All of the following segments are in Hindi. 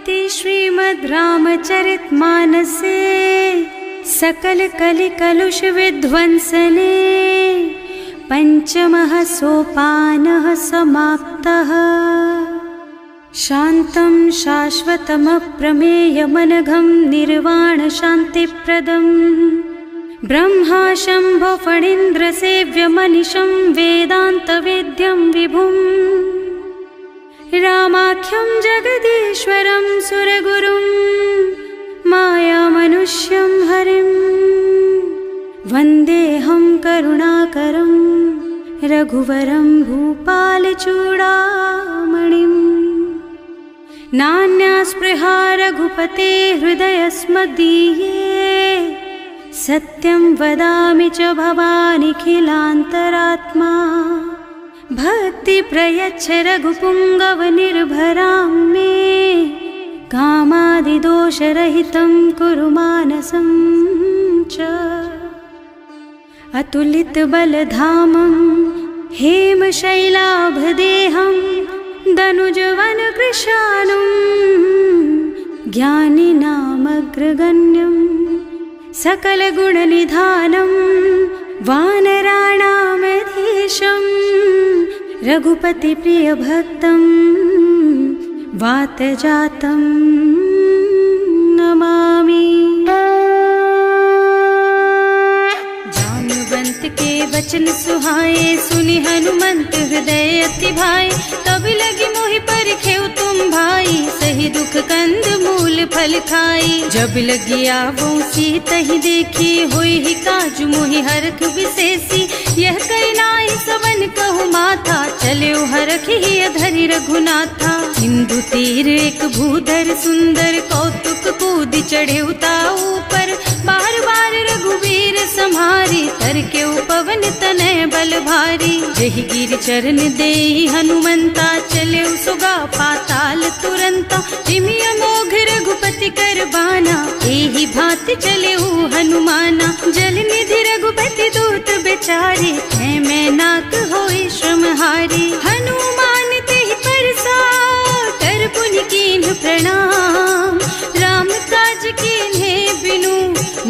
इति श्रीमद् रामचरितमानसे सकल कलि कलुष विध्वंसने पंचमः सोपानः समाप्तः। शान्तं शाश्वतमप्रमेयमनघं निर्वाण शान्तिप्रदम् ब्रह्मा शम्भो फणीन्द्रसेव्यमनिशं वेदान्तवेद्यं विभुम् रामाख्यं जगदीश्वरं सुरगुरुं मायामनुष्यं हरिं वन्देऽहं करुणाकरं रघुवरं भूपालचूडामणिम्। नान्यास्पृहा रघुपते हृदयस्मदीये सत्यं वदामि च भवानिखिलान्तरात्मा। भक्ति प्रयच्छ रघुपुङ्गवनिर्भरां मे कामादिदोषरहितं कुरु मानसं च। अतुलितबलधामं हेमशैलाभदेहं दनुजवनकृशानुं ज्ञानिनामग्रगण्यं सकलगुणनिधानं वानराणामधीशं रघुपतिप्रियभक्तं वातजातं नमामि। जाम्बवंत के वचन सुहाए सुनि हनुमंत हृदय अति भाए। तब लगी मोहि परिखेउ तुम भाई सही दुख कंद मूल फल खाई। जब लगी आवो सीतहि देखी होई ही काजु मोहि हरख विशेषी। यह कई नाई सवन कहु माथा चले हरख ही धरि रघुनाथा। सिंधु तीर एक भूधर सुंदर कौतुक कूद चढ़े ऊपर। बार बार रघुवीर सम्हारी तर के पवन तनय बल भारी। जहि गिर चरण देहि हनुमंता चले सुगा पाताल तुरंता। जिमि अमोघ रघुपति कर बाना एहि भांति चले हनुमाना। जल निधि रघुपति दूत बेचारे है मैं नाक होई श्रमहारी। हनुमान तेहि परसा कर पुनि कीन्ह प्रणाम। राम काज कीन्हे बिनु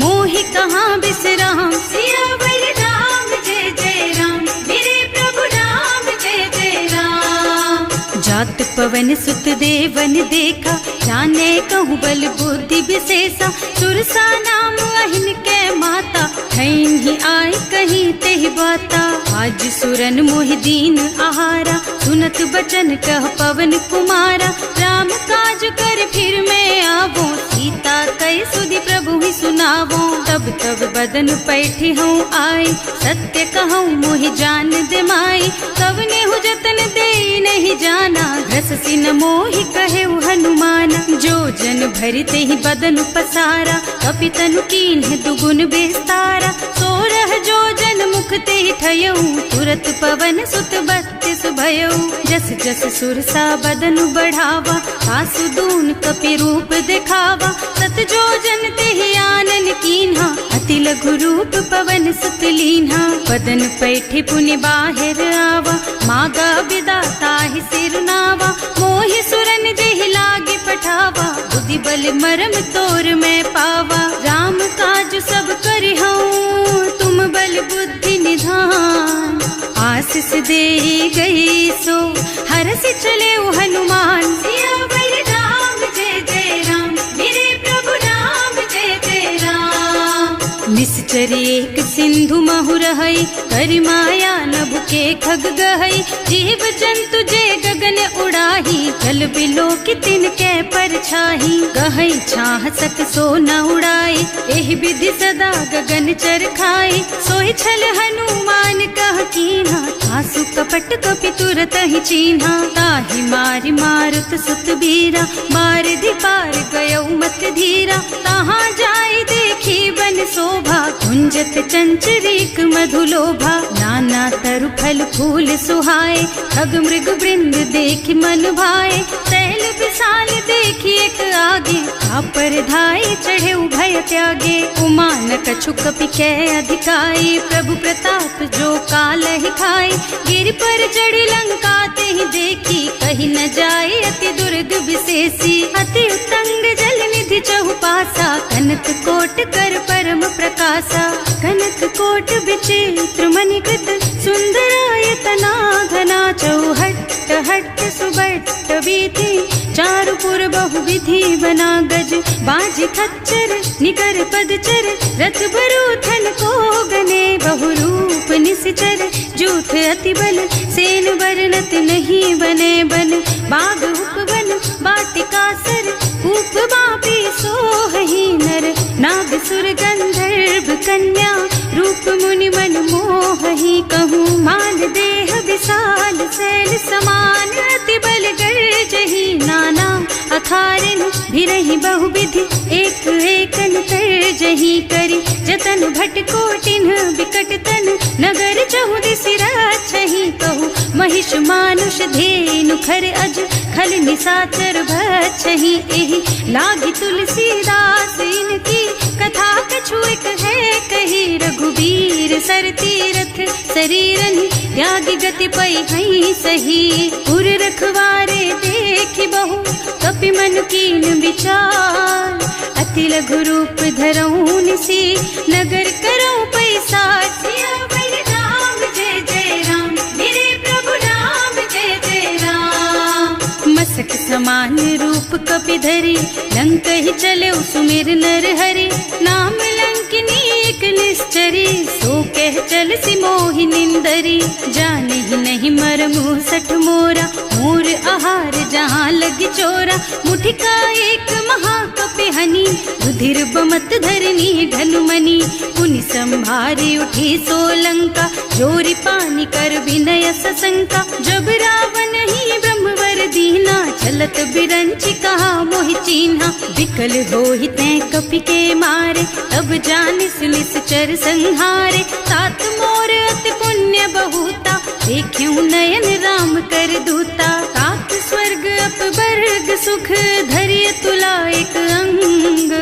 मोहि कहाँ बिसराम। सियावर राम जय जय राम मेरे प्रभु राम जय जय राम। जात पवन सुत देवन देखा जाने कहूँ बल बुद्धि विशेषा। सुरसा नाम अहिन के माता खैन ही आय कहीं तेहि बाता। आज सुरन मोहि दीन आहारा सुनत बचन कह पवन कुमारा। राम काज कर फिर मैं आवो सीता कई सुधि प्रभु ही सुनावो। तब तब बदन पैठी हूँ आए सत्य कहूँ मोहि जान दे माई। तब नेहु जतन दे नहीं जाना घस सिन मोहि कहे हनुमाना। जो जन भरिते ही बदन पसारा कपितनु कीन्ह दुगुन बेस्तारा। सोरह जो जन मुख ते ही ठयऊ तुरत पवन सुत 32 भयऊ। जस जस सुरसा बदन बढ़ावा सासु दून कपि रूप दिखावा। सत जो जन ते ही आनन कीन्हा अति लघु रूप पवन सुत लीन्हा। बदन पैठी पुनि बाहिर आवा मागा विदाता ही सिरनावा। मोहि सुरन जेहि लागे पठावा बुद्धि बल मरम तोर मैं पावा। राम काज सब करिहऊँ तुम बल बुद्धि निधान। आशीष दे गई सो हरस चले हनुमान। सियावर राम जय जय राम मेरे प्रभु राम जय जय राम। निश्चर एक सिंधु महु रहई करि माया नभ के खग गहई। जीव जंतु जे गगन उड़ाही जल बिलो की तिनके परछाही। गहई छाह सक सो न उड़ाई एहि विधि सदा गगन चर खाई। सोहि छल हनुमान कह कीन्हा आसु कपट कपि तुरत ही चीन्हा। ताहि मारि मारुत सुत बीरा बारिधि पार गयौ मत धीरा। तहाँ जाय देखी बन शोभा कुंजत चंचरीक मधुलोभा। नाना तरु फल फूल सुहाए खग मृग वृंद देखि मन भाए। तैल विशाल देखी एक आगे पर धाई चढ़े भय त्यागे। उमान कछु कपि कै अधिकाई प्रभु प्रताप जो काल ही खाई। गिर पर चढ़ी लंका ते ही देखी कही सही न जाए अति दुर्ग विशेषी। अति उत्तंग जल निधि चहुपासा, कनक कोट कर परम प्रकाशा। कनक कोट विचित्र मणिकृत, सुंदरायतना घना। चौहट्ट हट्ट सुबट्ट वीथि, चारुपुर बहुविधि बना। गज बाजी खच्चर निकर पदचर, रथ बरूथन को गने। बहुरूप निश्चर जूथ अति बल, सेन बरनत नहीं बने बन। बाग उपवन वाटिका सर, कूप बापी सोहहि नर। नाग सुर गंधर्व कन्या, रूप मुनि मन मोहहि। कहूँ माल देह विशाल शैल समान, अति बल गर्जहि नाना। अखारिन भिरहि बहुविधि, एक एकन तर्जहि करि। जतन भट कोटिन बिकट तन, नगर चहुदिसि रक्षहि। कहूँ महिष मानुष धेनु खर अज, खल निशाचर भक्षहि। एहि लागी तुलसीदास इनकी, कथा कछु एक है कही। रघुबीर सर तीरथ शरीरनि, त्यागी गति पै हई सही। उर रखवारे देखि बहु, कपि मन कीन विचार। अति लघु रूप धरऊँ निसी, नगर करऊँ पैसार। सियावर राम जय जय राम, मेरे प्रभु राम जय जय राम। मसक समान रूप कपि धरि, लंक ही चले सुमिर नर हरि। नाम लंकिनी एक निश्चरी, सो कह चल सी मोहि निंदरी। जाने ही नहीं मरमु सठ मोरा, मोर आहार जहाँ लग चोरा। मुठिका एक महाकपि हनि, रुधिर बमत धरनी ढलुमनि। पुनि संभारी उठी सोलंका, जोरी पानी कर विनय सशंका। जब रावण ही ब्रह्मवर दीना, चलत बिरंची कहा मोहि चीन्हा। विकल होहि तैं कपि के मारे, तब जानिस निश्चर संहारे। तात मोर अति पुण्य बहुता, देख्यूं नयन राम कर दूता। तात स्वर्ग अपवर्ग सुख, धरिय तुला एक अंग।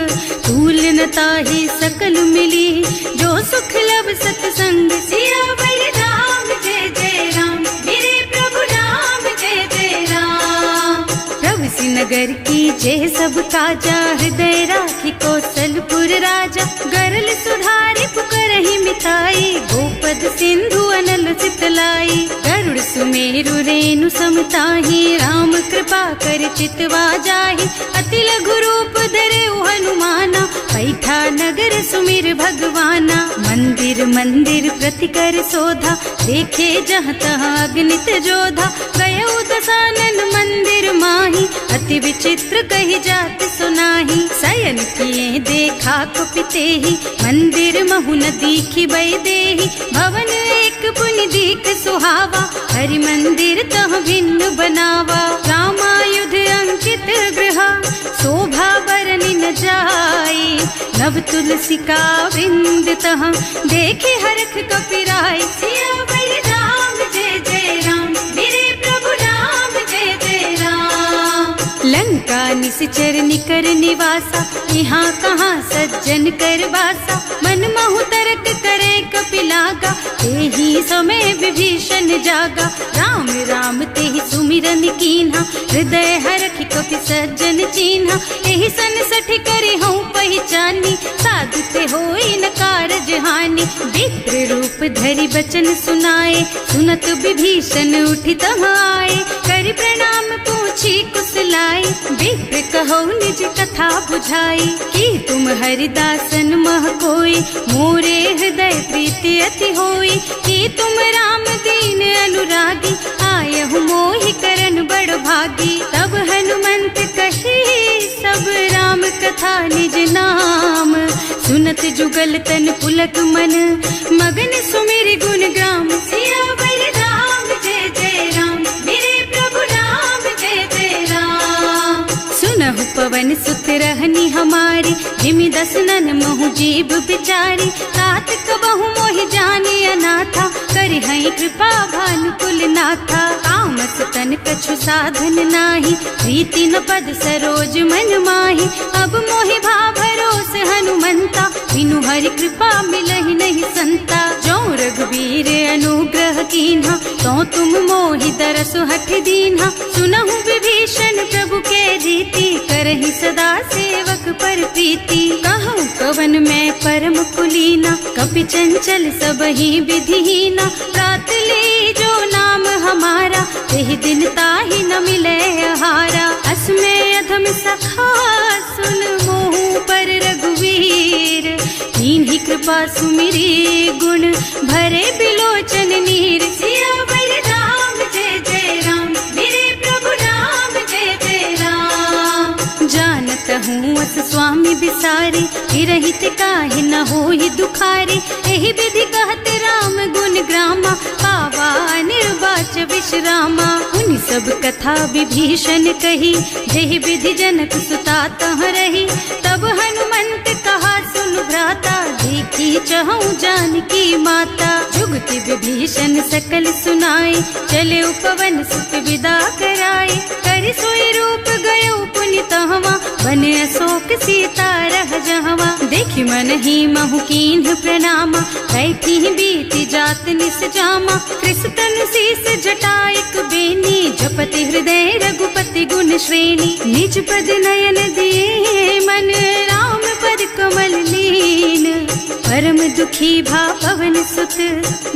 तूल न ताहि सकल मिली, जो सुख लब सतसंग। सियावर राम जय जय राम, मेरे प्रभु राम जय जय राम। प्रभु नगर की जय सब काजा, हृदय राखी कौशलपुर राजा। गरल सुधारि पुकारहि मिताई, गोपद सिंधु अनल चितलाई। गरुड़ सुमेरु रेणु समताहि, राम कृपा कर चितवा जाहि। अति लघु रूप धरे हनुमाना, पैठा नगर सुमिर भगवाना। मंदिर मंदिर प्रति कर शोधा, देखे जहाँ तहाँ अगणित जोधा। गयो दसानन मंदिर माही, अति विचित्र कही जात सुनाही। शयन किए देखा कुपितेहि, मंदिर महु न दीखि बैदेहि। भवन एक पुनि दीख सुहावा, हरि मंदिर तह भिन्न बनावा। रामायुध अंकित गृह, शोभा बरनि न जाई। नव तुलसी का वृंद तह, देखे हरख कपिराई। सियावर राम जय जय राम, मेरे प्रभु राम जय जय राम। लंका निश्चर निकर निवासा, यहाँ कहाँ सज्जन कर वासा। मन महु तरक करे कपिलागा, तेहि समय विभीषण जागा। राम राम तेहि सुमिरन कीन्हा, हृदय हरखि कपि सज्जन चीन्हा। एहि सन सठि करे हूँ पहचानी, साधु ते होई न कारज हानि। विप्र रूप धरि बचन सुनाए, सुनत विभीषण उठि तहाँ आए। करि प्रणाम पूछी कुशलाई, विप्र कहो निज कथा बुझाई। कि तुम हरिदासन मह कोई, मोरे हृदय प्रीति अति होई। कि तुम राम दीन अनुरागी, आयहु मोहि करन बड़ भागी। तब हनुमंत कही सब राम कथा निज नाम। सुनत जुगल तन पुलक मन, मगन सुमिर गुण ग्राम। सियावर राम जय जय राम, मेरे प्रभु राम जय जय राम। सुनहु पवन सुत रहनी हमारी, मारी, जिमि दसनन महु जीव बिचारी। तात कबहु मोहि जानी अनाथा, करि हई कृपा भानुकुल नाथा। तामस तन कछु साधन नाही, प्रीति न पद सरोज मन माही। अब मोहि भा भरोस हनुमंता, बिनु हरि कृपा मिलहि नहीं संता। जो रघुबीर अनुग्रह कीन्हा, तो तुम मोहि दरसु हठ दीन्हा। सुनहु विभीषण प्रभु के रीति, करहि सदा सेवक पर प्रीति। कहूँ कवन मैं परम कुलीना, कपि चंचल सबहि विधिहीना। प्रात ले जो नाम हमारा, तेहि दिन ताहि न मिले आहारा। अस में अधम सखा सुन मोहु पर रघुवीर, कीन्ही कृपा सुमिरी गुण भरे बिलोचन नीर। सियावर राम जय जय राम, मेरे प्रभु राम जय जय राम। जानत हूँ अस स्वामी बिसारी, हिरहित काहे न होहि दुखारी। एहि विधि कहत राम गुण ग्रामा, पावा निर्वाच विश्रामा। उन सब कथा विभीषण कही, जेहि विधि जनक सुता तह रही। तब हनुमंत कहा सुन भ्राता, देखी चहु जानकी माता। जुगति विभीषण सकल सुनाई, चले उपवन सुत विदा कराई। करि सोई रूप गयो पुनि तहवा, बने अशोक सीता रह जहवा। देखि मन ही महु कीन्ह प्रणामा, बैठी बीती जात निस जामा। कृष्ण शीस जटाइक बेनी, जपति हृदय रघुपति गुण श्रेणी। निज पद नयन दिए मन, राम पद कमल लीन। परम दुखी भा पवन सुत,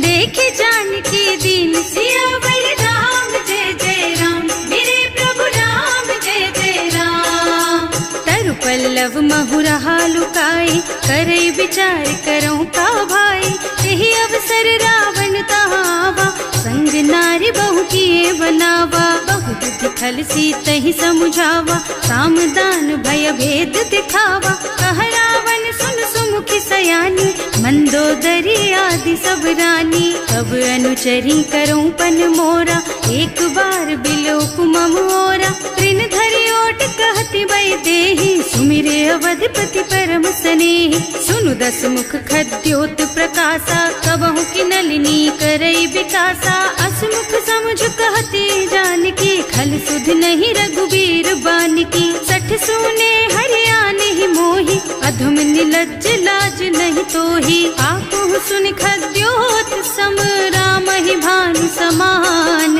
देखे जानकी दीन। सियावर राम जय जय राम, मेरे प्रभु राम जय जय राम। तरु पल्लव महु रहा लुकाई, करई विचार करऊं का भाई। यही अवसर रावण तहावा, संग नारी बहु किए बनावा। बहु बुद्धि खल सीतहि समुझावा, साम दान भय भेद दिखावा। कह रावण सुन सुमुखी सयानी, मंदोदरी आदि सब रानी। तब अनुचरी करऊं पन मोरा, एक बार बिलोक मम ओरा। ऋण धरि ओट कहति भय देहि, सुमिरे अवधपति परम स्नेहि। सुनु दस मुख खद्योत प्रकाशा, कबहु की नलिनी करई विकासा। असमुख समझ कहती जानकी, खल सुध नहीं रघुबीर बानकी। सठ सुने हरियाणा ही मोहि, अधम निलज्ज लाज नहीं तोहि। आकुह सुन खद्योत सम, राम ही भानु समान।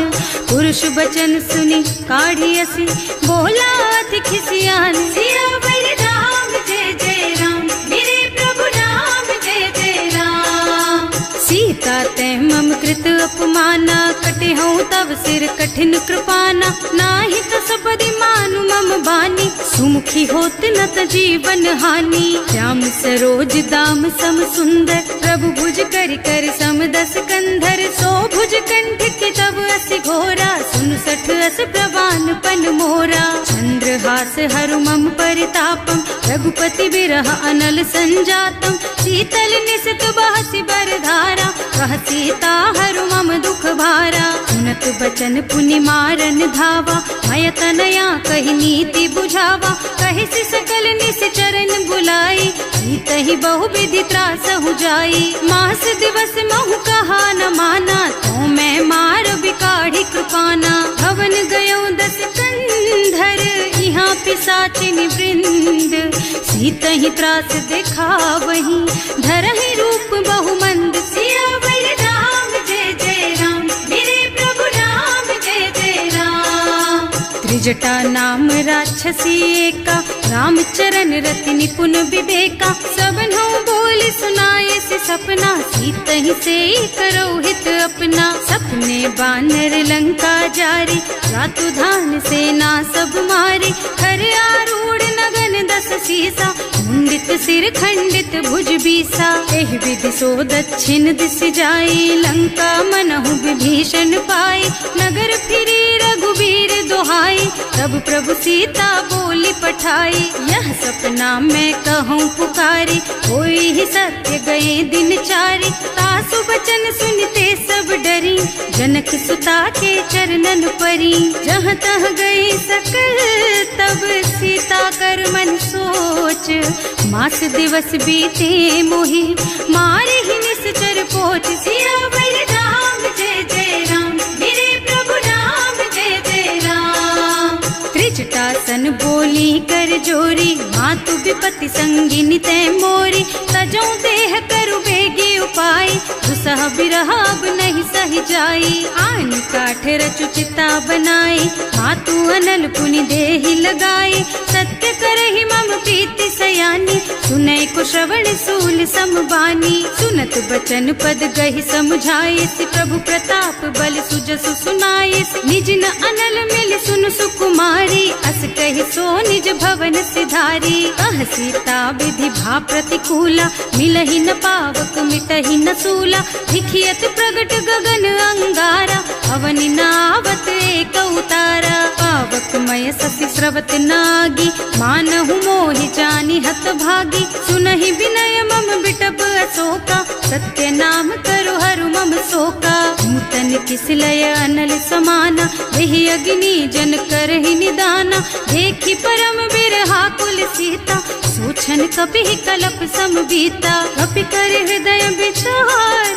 पुरुष बचन सुनि काढ़ी असी, बोला अति खिसियान। सियावर राम जय जय राम, मेरे प्रभु राम जय जय राम। सीता तै मम कृत अपमाना, कटे हूँ तब सिर कठिन कृपाना। नाही तो सबदि मानु मम बानी, सुमुखी होत न त जीवन हानि। श्याम सरोज दाम सम सुंदर, प्रभु भुज कर कर सम दस कंधर। सो भुज कंठ के तब असि घोरा, सुन सठ अस प्रवान पन मोरा। चंद्रहास हरु मम परितापम, रघुपति बिरह अनल संजातम। शीतल निसित बहसि बरधारा, कह सीता हरु मम दुख भारा। सुनत बचन पुनि मारन धावा, मय तनया कहि नीति बुझावा। कहि सि सकल निश्चरन बुलाई, सीतहि बहु विधि त्रासहु जाई। मास दिवस महु कहा न माना, तो मैं मार बिकाढ़ी कृपाना। भवन गयो दस कंधर, यहाँ पिशाचिनि वृंद। सीतहि त्रास दिखावहि, धरहि रूप बहु मंद। सियावर राम जय जय राम, मेरे प्रभु राम जय जय राम। त्रिजटा नाम राक्षसी एका, राम चरण रति निपुण विवेका। सबनों बोल सुनाए से सपना, सीतहि से करो हित अपना। सपने बानर लंका जारी, रातु धान सेना सब मारी। खर आरूढ़ नगन दस सीसा, मुंडित सिर खंडित भुज बीसा। एहि विधि सो दक्षिण दिश जाई, लंका मनहु विभीषण पाई। नगर फिरी रघुबीर दोहाई, तब प्रभु सीता बोली पठाई, यह सपना मैं कहूँ पुकारी, कोई ही सत्य गए दिन चारी। तासु बचन सुनते सब डरी, जनक सुता के चरणन परी। जहाँ तहाँ गई सकल तब सीता कर मन सोच, मास दिवस बीते मोहि मारे ही निश्चर पोच। सियावर राम जय जय राम, मेरे प्रभु राम जय जय राम। त्रिजटासन बोली कर जोरी, मातु विपत्ति संगिनी तै मोरी। तजो देह करु बेगी उपाय, दुसह बिरह अब नहीं सही जाई। आन काठ रचु चिता बनाई, मातु अनल पुनि देहि लगाई। सत्य करहि मम प्रीति सयानी, सुनै को श्रवण सूल समबानी। सुनत बचन पद गहि समझाई, प्रभु प्रताप बल सुजसु सुनाई। निज न अनल मिल सुन सुकुमारी, अस कहि सो निज भवन सिधारी। कह सीता विधि भा प्रतिकूला, मिलहि न पावक मिटहि न सूला। भिखियत प्रगट गगन अंगारा, अवनि नावत एक उतारा। पावक मय ससि स्रवत नागी, मानहु मोहि जानि हत भागी। सुनहि विनय मम बिटप अशोका, सत्य नाम करु हरु मम शोका। नूतन किसलय अनल समाना, देहि अग्नि जन करहि निदाना। देखि परम बिरहा कुल सीता, सोचन कपि कलप सम बीता। कपि कर हृदय विचार,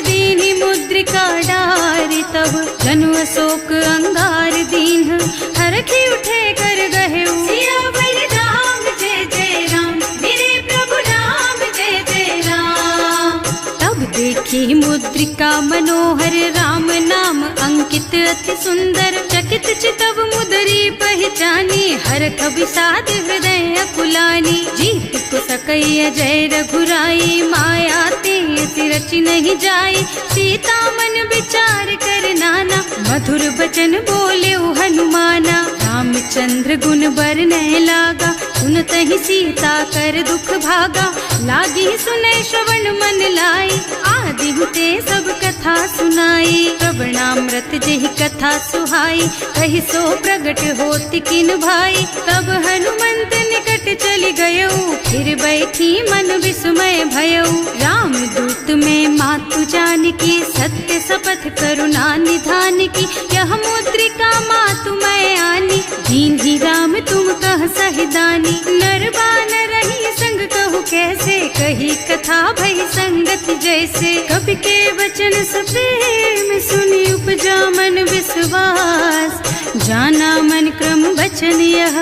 दीनि मुद्रिका डारि। तब जनु अशोक अंगार दीन, हरखि उठे कर गहे। सियावर राम जय जय राम, मेरे प्रभु राम जय जय राम। तब देखी मुद्रिका मनोहर, राम नाम अंकित अति सुंदर। चकित चितव मुदरी पहचानी, हरख विषाद हृदय अकुलानी। जीत को सकैय जय रघुराई, माया ते रचि नहीं जाई। सीता मन विचार कर नाना, मधुर बचन बोले हनुमाना। रामचंद्र गुण बरनय लागा, सुनत ही सीता कर दुख भागा। लागी सुनै श्रवण मन लाई, आदि हुते सब कथा सुनाई। श्रवणामृत जेहि कथा सुहाई, कहि सो प्रगट होति किन भाई। तब हनुमंत निकट चली गयो, फिर बैठी मन विस्मय भयो। राम दूत में मातु जानकी, सत्य शपथ करुणा निधान की। यह मुद्रिका मातु मैं आनी, दीन्ही राम तुम कह सहिदानी। नर बानर रही संग कहु कैसे, कही कथा भई संगत जैसे। कवि के वचन सप्रेम सुनि उपजा मन विश्वास। जाना मन क्रम वचन यह,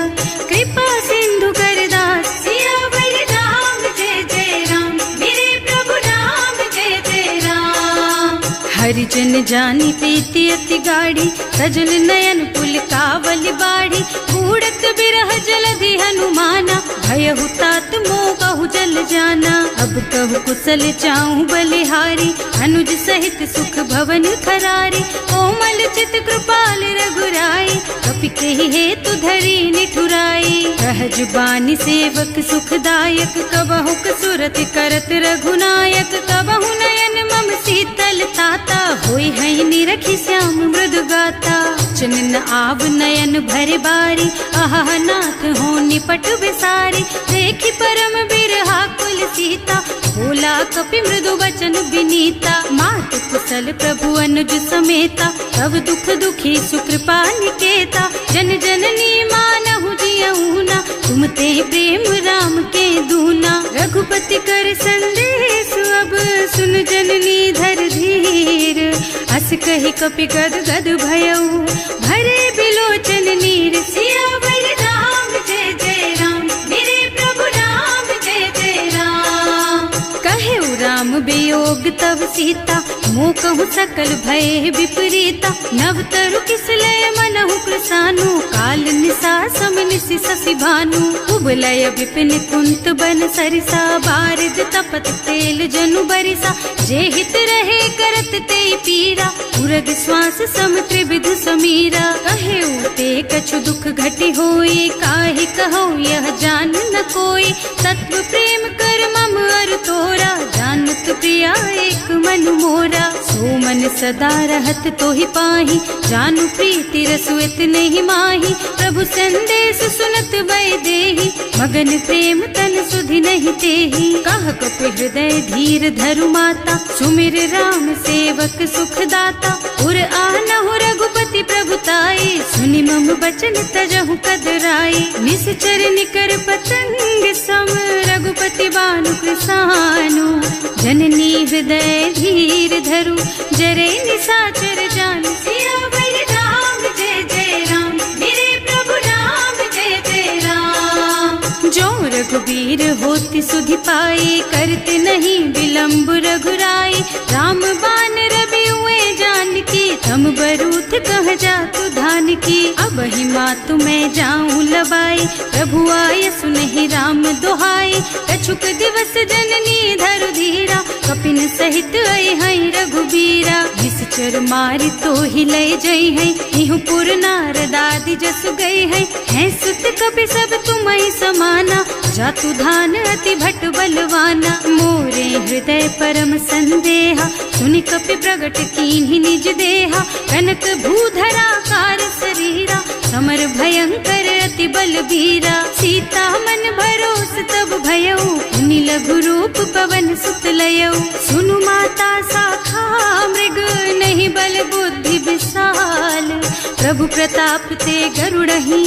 कृपा सिंधु कर दास। सियावर राम जय जय राम, मेरे प्रभु राम जय जय राम। हरिजन जानी प्रीति अति गाढ़ी, सजल नयन पुलकावल बाढ़ी। बूढ़त बिरह जलधि हनुमाना, भयहु तात मोह कहु जल जाना। अब कहु कुशल चाहूं बलिहारी, अनुज सहित सुख भवन खरारी। कोमल चित कृपाल रघुराई, कपि केहि हेतु धरी निठुराई। सहज बानी सेवक सुखदायक, कबहु कसुरत करत रघुनायक। कबहु नयन मम शीतल ताता, होई है निरखि श्याम मृदु गाता। चनन आव नयन भरे बारी, आहा नाथ हो निपट बिसारी। देखि परम बिरहा कुल सीता, बोला कपि मृदु वचन विनीता। मात कुशल प्रभु अनुज समेता, तब दुख दुखी सुकृपा निकेता। जन जननी मानहु जियऊना, तुम ते प्रेम राम के दूना। रघुपति कर संदेश अब सुन जननी धर धीर। अस कहि कपि गद गद भयऊ, भरे बिलोचन नीर। सियावर राम जय जय राम, मेरे प्रभु राम जय जय राम। कहे राम वियोग तब सीता, मोह कहु सकल भय विपरीता। नव तरु किसलय मनहु कृसानु, काल निसा सम निसि शशि भानु। उबलय विपिन कुंत बन सरिसा, बारिद तपत तेल जनु बरिसा। जे हित रहे करत ते पीरा, उरग श्वास सम त्रिविध समीरा। कहे ते कछु दुख घटि होई, काहि कहो यह जान न कोई। तत्व प्रेम कर मम अर तोरा, जानत प्रिया एक मनु मोरा। सो मन सदा रहत तो ही पाही, जानु प्रीति रसु इतने ही माही। प्रभु संदेश सुनत वै देही, मगन प्रेम तन सुधि नहीं तेही। कह कपि हृदय धीर धरु माता, सुमिर राम सेवक सुख दाता। उर आनहु रघुपति प्रभुताई, सुनि मम बचन तजहु कदराई। निश्चर निकर पतंग सम, रघुपति बानु कृसानु। जननी हृदय धीर धरु, जरे निशाचर जानु। सियावर राम जय जय राम, मेरे प्रभु राम जय जय राम। जो रघुबीर होति सुधि पाई, करते नहीं विलम्ब रघुराई। राम बान रवि हुए जानकी, तम बरूथ कह जातु धान की। अब ही मातु मैं जाऊं लबाई, प्रभु आय सुनहि राम दोहाई। कछुक दिवस जननी धरु धीरा, कपिन सहित आई हैं रघुबीरा। निश्चर मारि तो ही लय जई हैं, इहु पुर नारद आदि जसु गई हैं। हैं सुत कपि सब तुम्हि समाना, जातु धान अति भट बलवाना। मोरे हृदय परम संदेहा, सुनि कपि प्रगट कीन्हि निज देहा। कनक भूधरा कार शरीरा, समर भयंकर अति बलबीरा। सीता मन भरोस तब भयउ, मुनि लघु रूप पवन सुत लयउ। सुनु माता शाखा मृग, नहीं बल बुद्धि विशाल। प्रभु प्रताप ते गरुड़हि,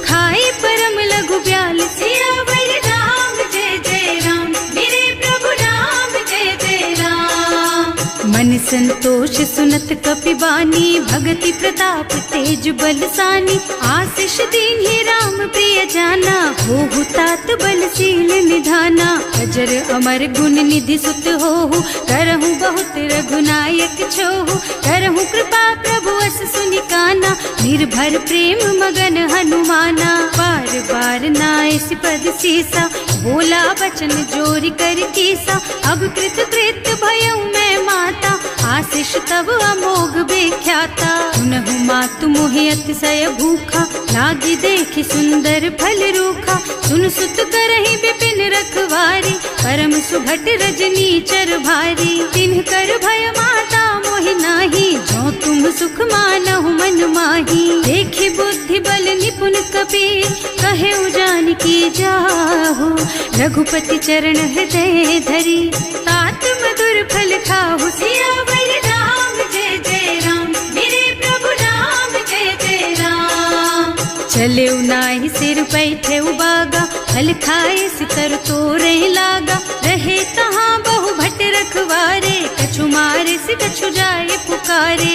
खाई परम लघु ब्याल। सियावर राम जय जय राम, मेरे प्रभु राम जय जय राम। मन संतोष सुनत कपि बानी, भगति प्रताप तेज बलसानी। आशीष दीन्हि राम प्रिय जाना, होहु तात बलशील निधाना। अजर अमर गुण निधि सुत होहु, करहु बहुत रघुनायक छोहु। करहु कृपा प्रभु अस सुनि काना, निर्भर प्रेम मगन हनुमाना। बार बार नाइस पद सीसा, बोला बचन जोरि कर कीसा। अब कृत कृत भयउ मैं माता, आशीष तब अमोघ बेख्याता। सुनहु मातु मोहि अतिशय भूखा, लागी देखि सुंदर फल रूखा। सुन सुत करहि विपिन रखवारी, परम सुभट रजनी चर भारी। तिन्ह कर भय माता मोहि नाही, जो तुम सुख मानहु मन माही। देखि बुद्धि बल निपुण कबीर, कहे जानकी जाहु। रघुपति चरण हृदय धरी, तात मधुर फल खाहु। सियावर राम जय जय राम, मेरे प्रभु राम जय जय राम। चले नाहि सिर बैठे बागा, फल खाए सितर तोरे लागा। रहे तहाँ बहु भट रखवारे, कछु मारे से कछु जाए पुकारे।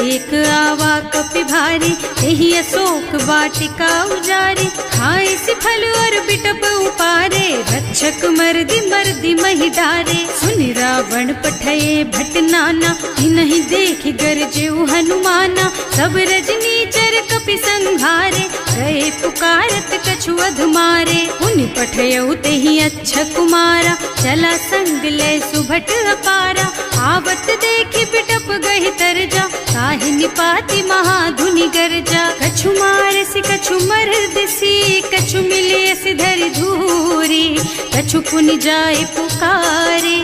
एक आवा कपि भारी, यही अशोक वाटिका उजारी। खाए से फल और बिटप उपारे, रक्षक मर्दी मर्दी मही डारे। सुनि रावण पठये भट नाना, नहीं देखि गरजे हनुमाना। सब रजनी चर कपि संघारे, गए पुकारत कछु अधमारे। उनि पठयउ तेहि अच्छा कुमारा, चला संग ले सुभट अपारा। आवत देखि बिटप गहि तरजा, ताहि निपाति महाधुनि गरजा। कछु मारसि कछु मरदसी, कछु मिले सिधरि धूरी। कछु पुनि जाए पुकारे,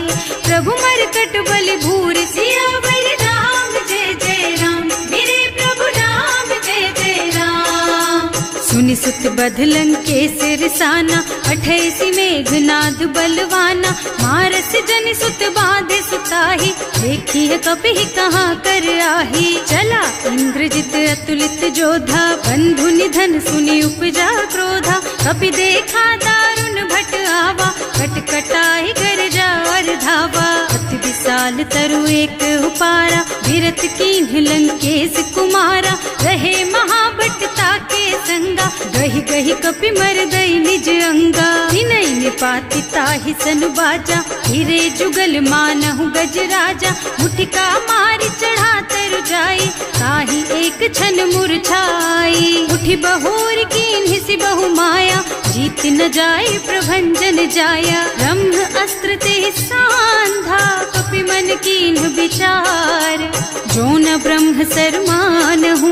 प्रभु मरकट बलि भूरि। सियावर राम जय जय राम, मेरे प्रभु राम जय जय राम। सुनि सुत बधलन के सिरसाना, 28 मेघनाद बलवाना। मारस जनि सुत बांधे सुताही, देखी है कपि कहाँ कर आही। चला इंद्रजित अतुलित जोधा, बंधु निधन सुनि उपजा क्रोधा। कपि देखा दारुण भट आवा, कटकटाई गरजा और धावा। अति विशाल तरु एक उपारा, विरत कीन्ह लंकेश कुमारा। रहे महाभट ताके संगा, गहि गहि कपि मरदई निज अंगा। तिनहि निपाति ताहि सन बाजा, हिरे जुगल मानहु गज राजा। मुठिका मारि चढ़ा तरु जाई, ताहि एक छन मुरझाई। उठि बहोर कीन्हि सि बहु माया, जीत न जाय प्रभंजन जाया। ब्रह्म अस्त्र ते सांधा, कपि मन कीन्ह विचार। जो न ब्रह्म सरमानहु,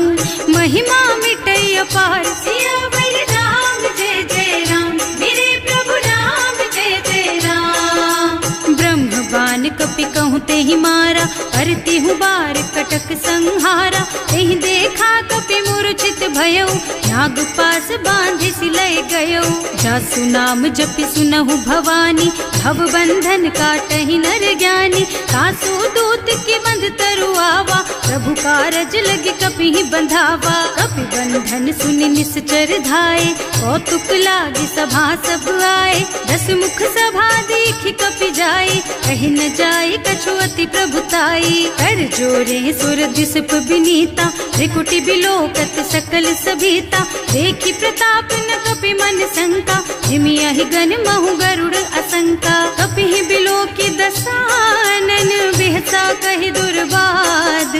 महिमा मिटै अपार। सियावर राम जय जय राम, मेरे प्रभु राम जय जय राम। ब्रह्म बान कपि कहूँ ते ही मारा, करती हूँ बार कटक संहारा। तेहि देखा कपि मूर्छित भयउ, नाग पास बांधि सिलय गयउ। जासु नाम जपि सुनहु भवानी, भव बंधन काटहि नर ज्ञानी। तासु दूत की बंध तरु आवा, प्रभु कारज लगे कपि ही बंधावा। कपि बंधन सुनि निश्चर धाये, कौतुक लागी सभा सब आए। 10 मुख सभा देखि कपि जाए, कहि न जाए कछु अति प्रभुताई। कर जोरे सुर दिसप बिनीता, त्रिकुटी बिलोकत सकल सभीता। देखि प्रताप न कपि मन शंका, हिमियहि गन महु गरुड़ असंका। कपि ही बिलोकी दसानन, बिहसा कहि दुर्बाद।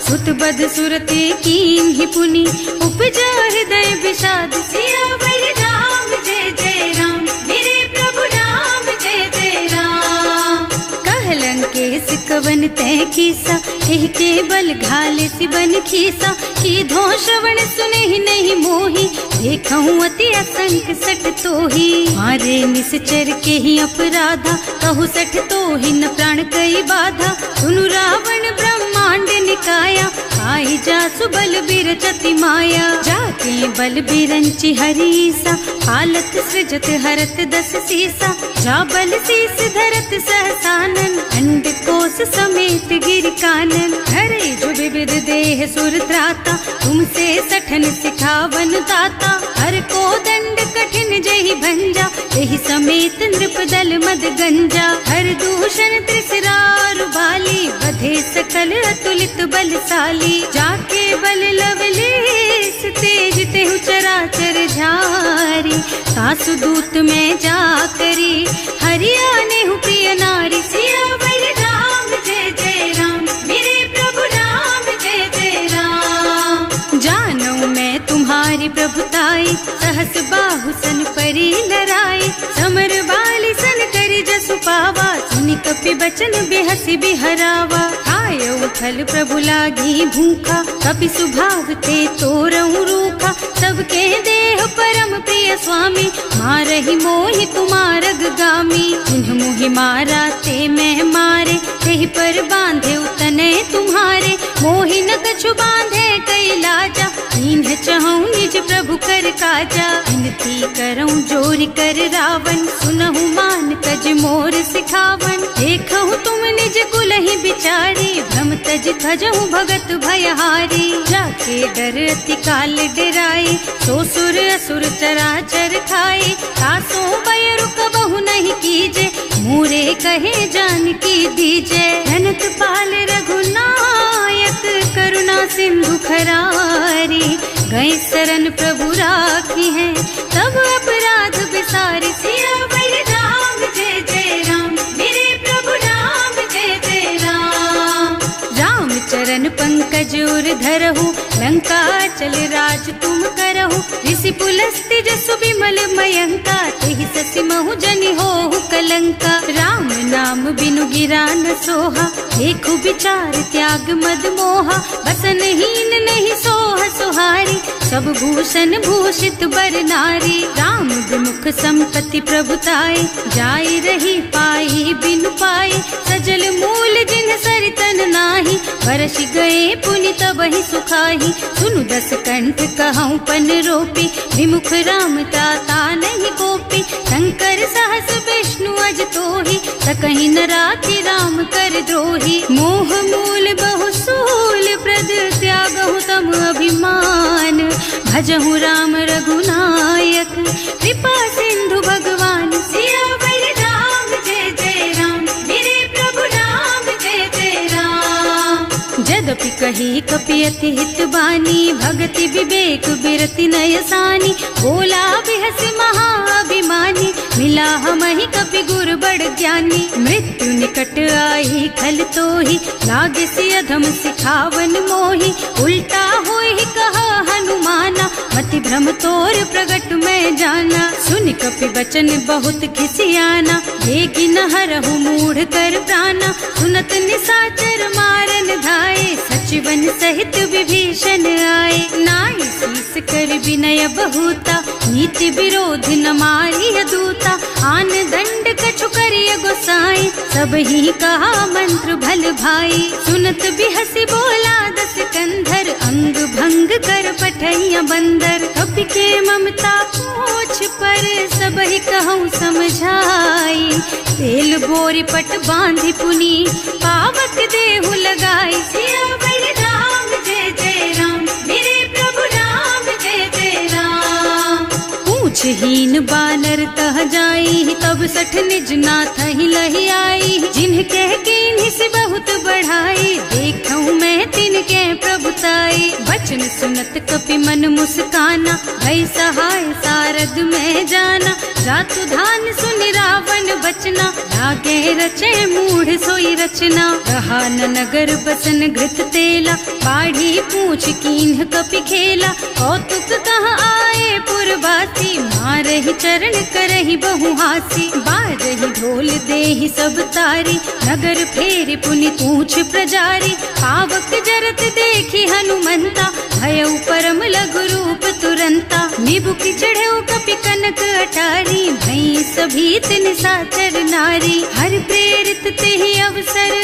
सुत बध सुरते कीन ही पुनि, उपजा हृदय विषाद। सियावर राम जय जय राम, मेरे प्रभु राम जय जय राम। कहलन के सिकवन तय कीसा, एह के बल घाले सिबन खीसा। की धो श्रवण सुने ही नहीं मोही, देखऊं अति असंक सठ तोही। मारे निश्चर के ही अपराधा, कहु सठ तोहि न प्राण कई बाधा। सुनु रावण ब्रह्मांड निकाया, आई जासु बल बिरचति माया। जाके बल बिरंचि हरीसा, हालत सृजत हरत 10 सीसा। जा बल शीस धरत सहसानन, अंड कोस समेत गिर कानन। हरे जो विविध देह सुर त्राता, तुमसे सठन सिखावन दाता। हर को दंड कठिन जहि भंजा, तेहि समेत नृप दल मद गंजा। हर दूषण त्रिसरारु बाली, बधे सकल अतुलित बलशाली। जाके बल लवलेस तेज तेहु चराचर झारी। सासु दूत में जा करी, हरियाने हूँ प्रिय नारी। सियावर राम जय जय राम, मेरे प्रभु राम जय जय राम। जानू मैं तुम्हारी प्रभुताई, सहस बाहु सन परी लराई। समर बाली सन करी जसु पावा, सुनि कपि बचन बेहसी बिहरावा। आयो फल प्रभु लागी भूखा, कपि सुभाव ते तोरऊ रूखा। सबके देह परम प्रिय स्वामी, मारहि मोहि तुमारग गामी। जिन्ह मोहि मारा ते मैं मारे, तेहि पर बांधे उतने तुम्हारे। मोहि न कछु बांधे कई लाजा, इन्ह चहूँ निज प्रभु कर काजा। विनती करऊँ जोरि कर रावण, सुनहु मान तज मोर सिखावन। देखहु तुम निज कुल ही बिचारी, भ्रम तज खजहु भगत भयहारी। जाके डर अति काल डराई, सो सुर असुर चराचर खाए। तासो भय रुक बहु नहीं कीजे, मोरे कहे जान की दीजे। धनत पाल रघुनायक, करुणा सिंधु खरारी। गए शरण प्रभु राखी है, तब अपराध बिसारी। सियावर राम जय जय राम, मेरे प्रभु राम जय जय राम। राम चरण पंकज उर धरहु, लंका चल राज तुम करहु। ऋषि पुलस्त्य जसु विमल मयंका, तेहि ससि महु जनि होहु कलंका। राम नाम बिनु गिरा न सोहा, देखु विचार त्याग मद मोहा। बसनहीन नहीं सोह सुहारी, सब भूषण भूषित बर नारी। राम विमुख संपत्ति प्रभुताई, जाई रही पाई बिनु पाई। सजल मूल जिन सरितन नाही, बरस गए पुनि तबहि सुखाही। सुनु 10 कंठ कहऊँ पन रोपी, विमुख राम ताता नहीं कोपी। शंकर सहस विष्णु अज तोहि, सकहि न राखि राम कर द्रोही। मोह मूल बहु सूल प्रद, त्यागहु तम अभिमान। भजहु राम रघुनायक, कृपा सिंधु भगवान। सियावर राम जय जय राम, मेरे प्रभु राम जय जय राम। जदपि कही कपि अति हित बानी, भगति विवेक बिरति नयसानी। बोला बिहस महाअभिमानी, मिला हमहि कपि गुर बड़ ज्ञानी। मृत्यु निकट आई खल तोहि, लागे सि अधम सिखावन मोहि। उल्टा होहि कहा हनुमाना, मति भांति भ्रम तोर प्रगट में जाना। सुन कपि बचन बहुत खिसियाना, देगी न हरहु मूढ़ कर प्राणा। सुनत निशाचर मारन धाये, सचिवन सहित विभीषण आए। नाई शीस कर विनय बहुता, नीति विरोध न मारिय दूता। आन दंड कछु करिय गोसाई, सब ही कहा मंत्र भल भाई। सुनत बिहसी बोला दस कंधर, अंग भंग कर पठैया बंदर। कपि के ममता पूछ पर, सब ही कहूँ समझाई। तेल बोरी पट बांधी पुनी, पावक देहु लगाई। सियावर राम जय जय राम, मेरे प्रभु राम जय जय राम। पूछहीन बानर तह जाई, तब सठ निज नाथ ही लही आई। जिन्ह कह कीन्ही से बहुत बढ़ाई, देखूं मैं तिनके प्रभुताई। बचन सुनत कपि मन मुस्काना, भई सहाय सारद में जाना। जातु धान सुनि रावण बचना, लागे रचे मूढ़ सोई रचना। रहा न नगर बसन घृत तेला, बाढ़ी पूछ कीन्ह कपि खेला। कौतुक कह आए पुरवासी, मारहि चरण करहि बहु हासी। बारहि ढोल देहि सब तारी, नगर फेरि पुनि पूछ प्रजारी। पावक जरत देखि हनुमंता, भयउ परम लघु रूप तुरंता। निबुकि चढ़ऊ कपि कनक अटारी, भई सभीत निशाचर नारी। हर प्रेरित तेहि अवसर,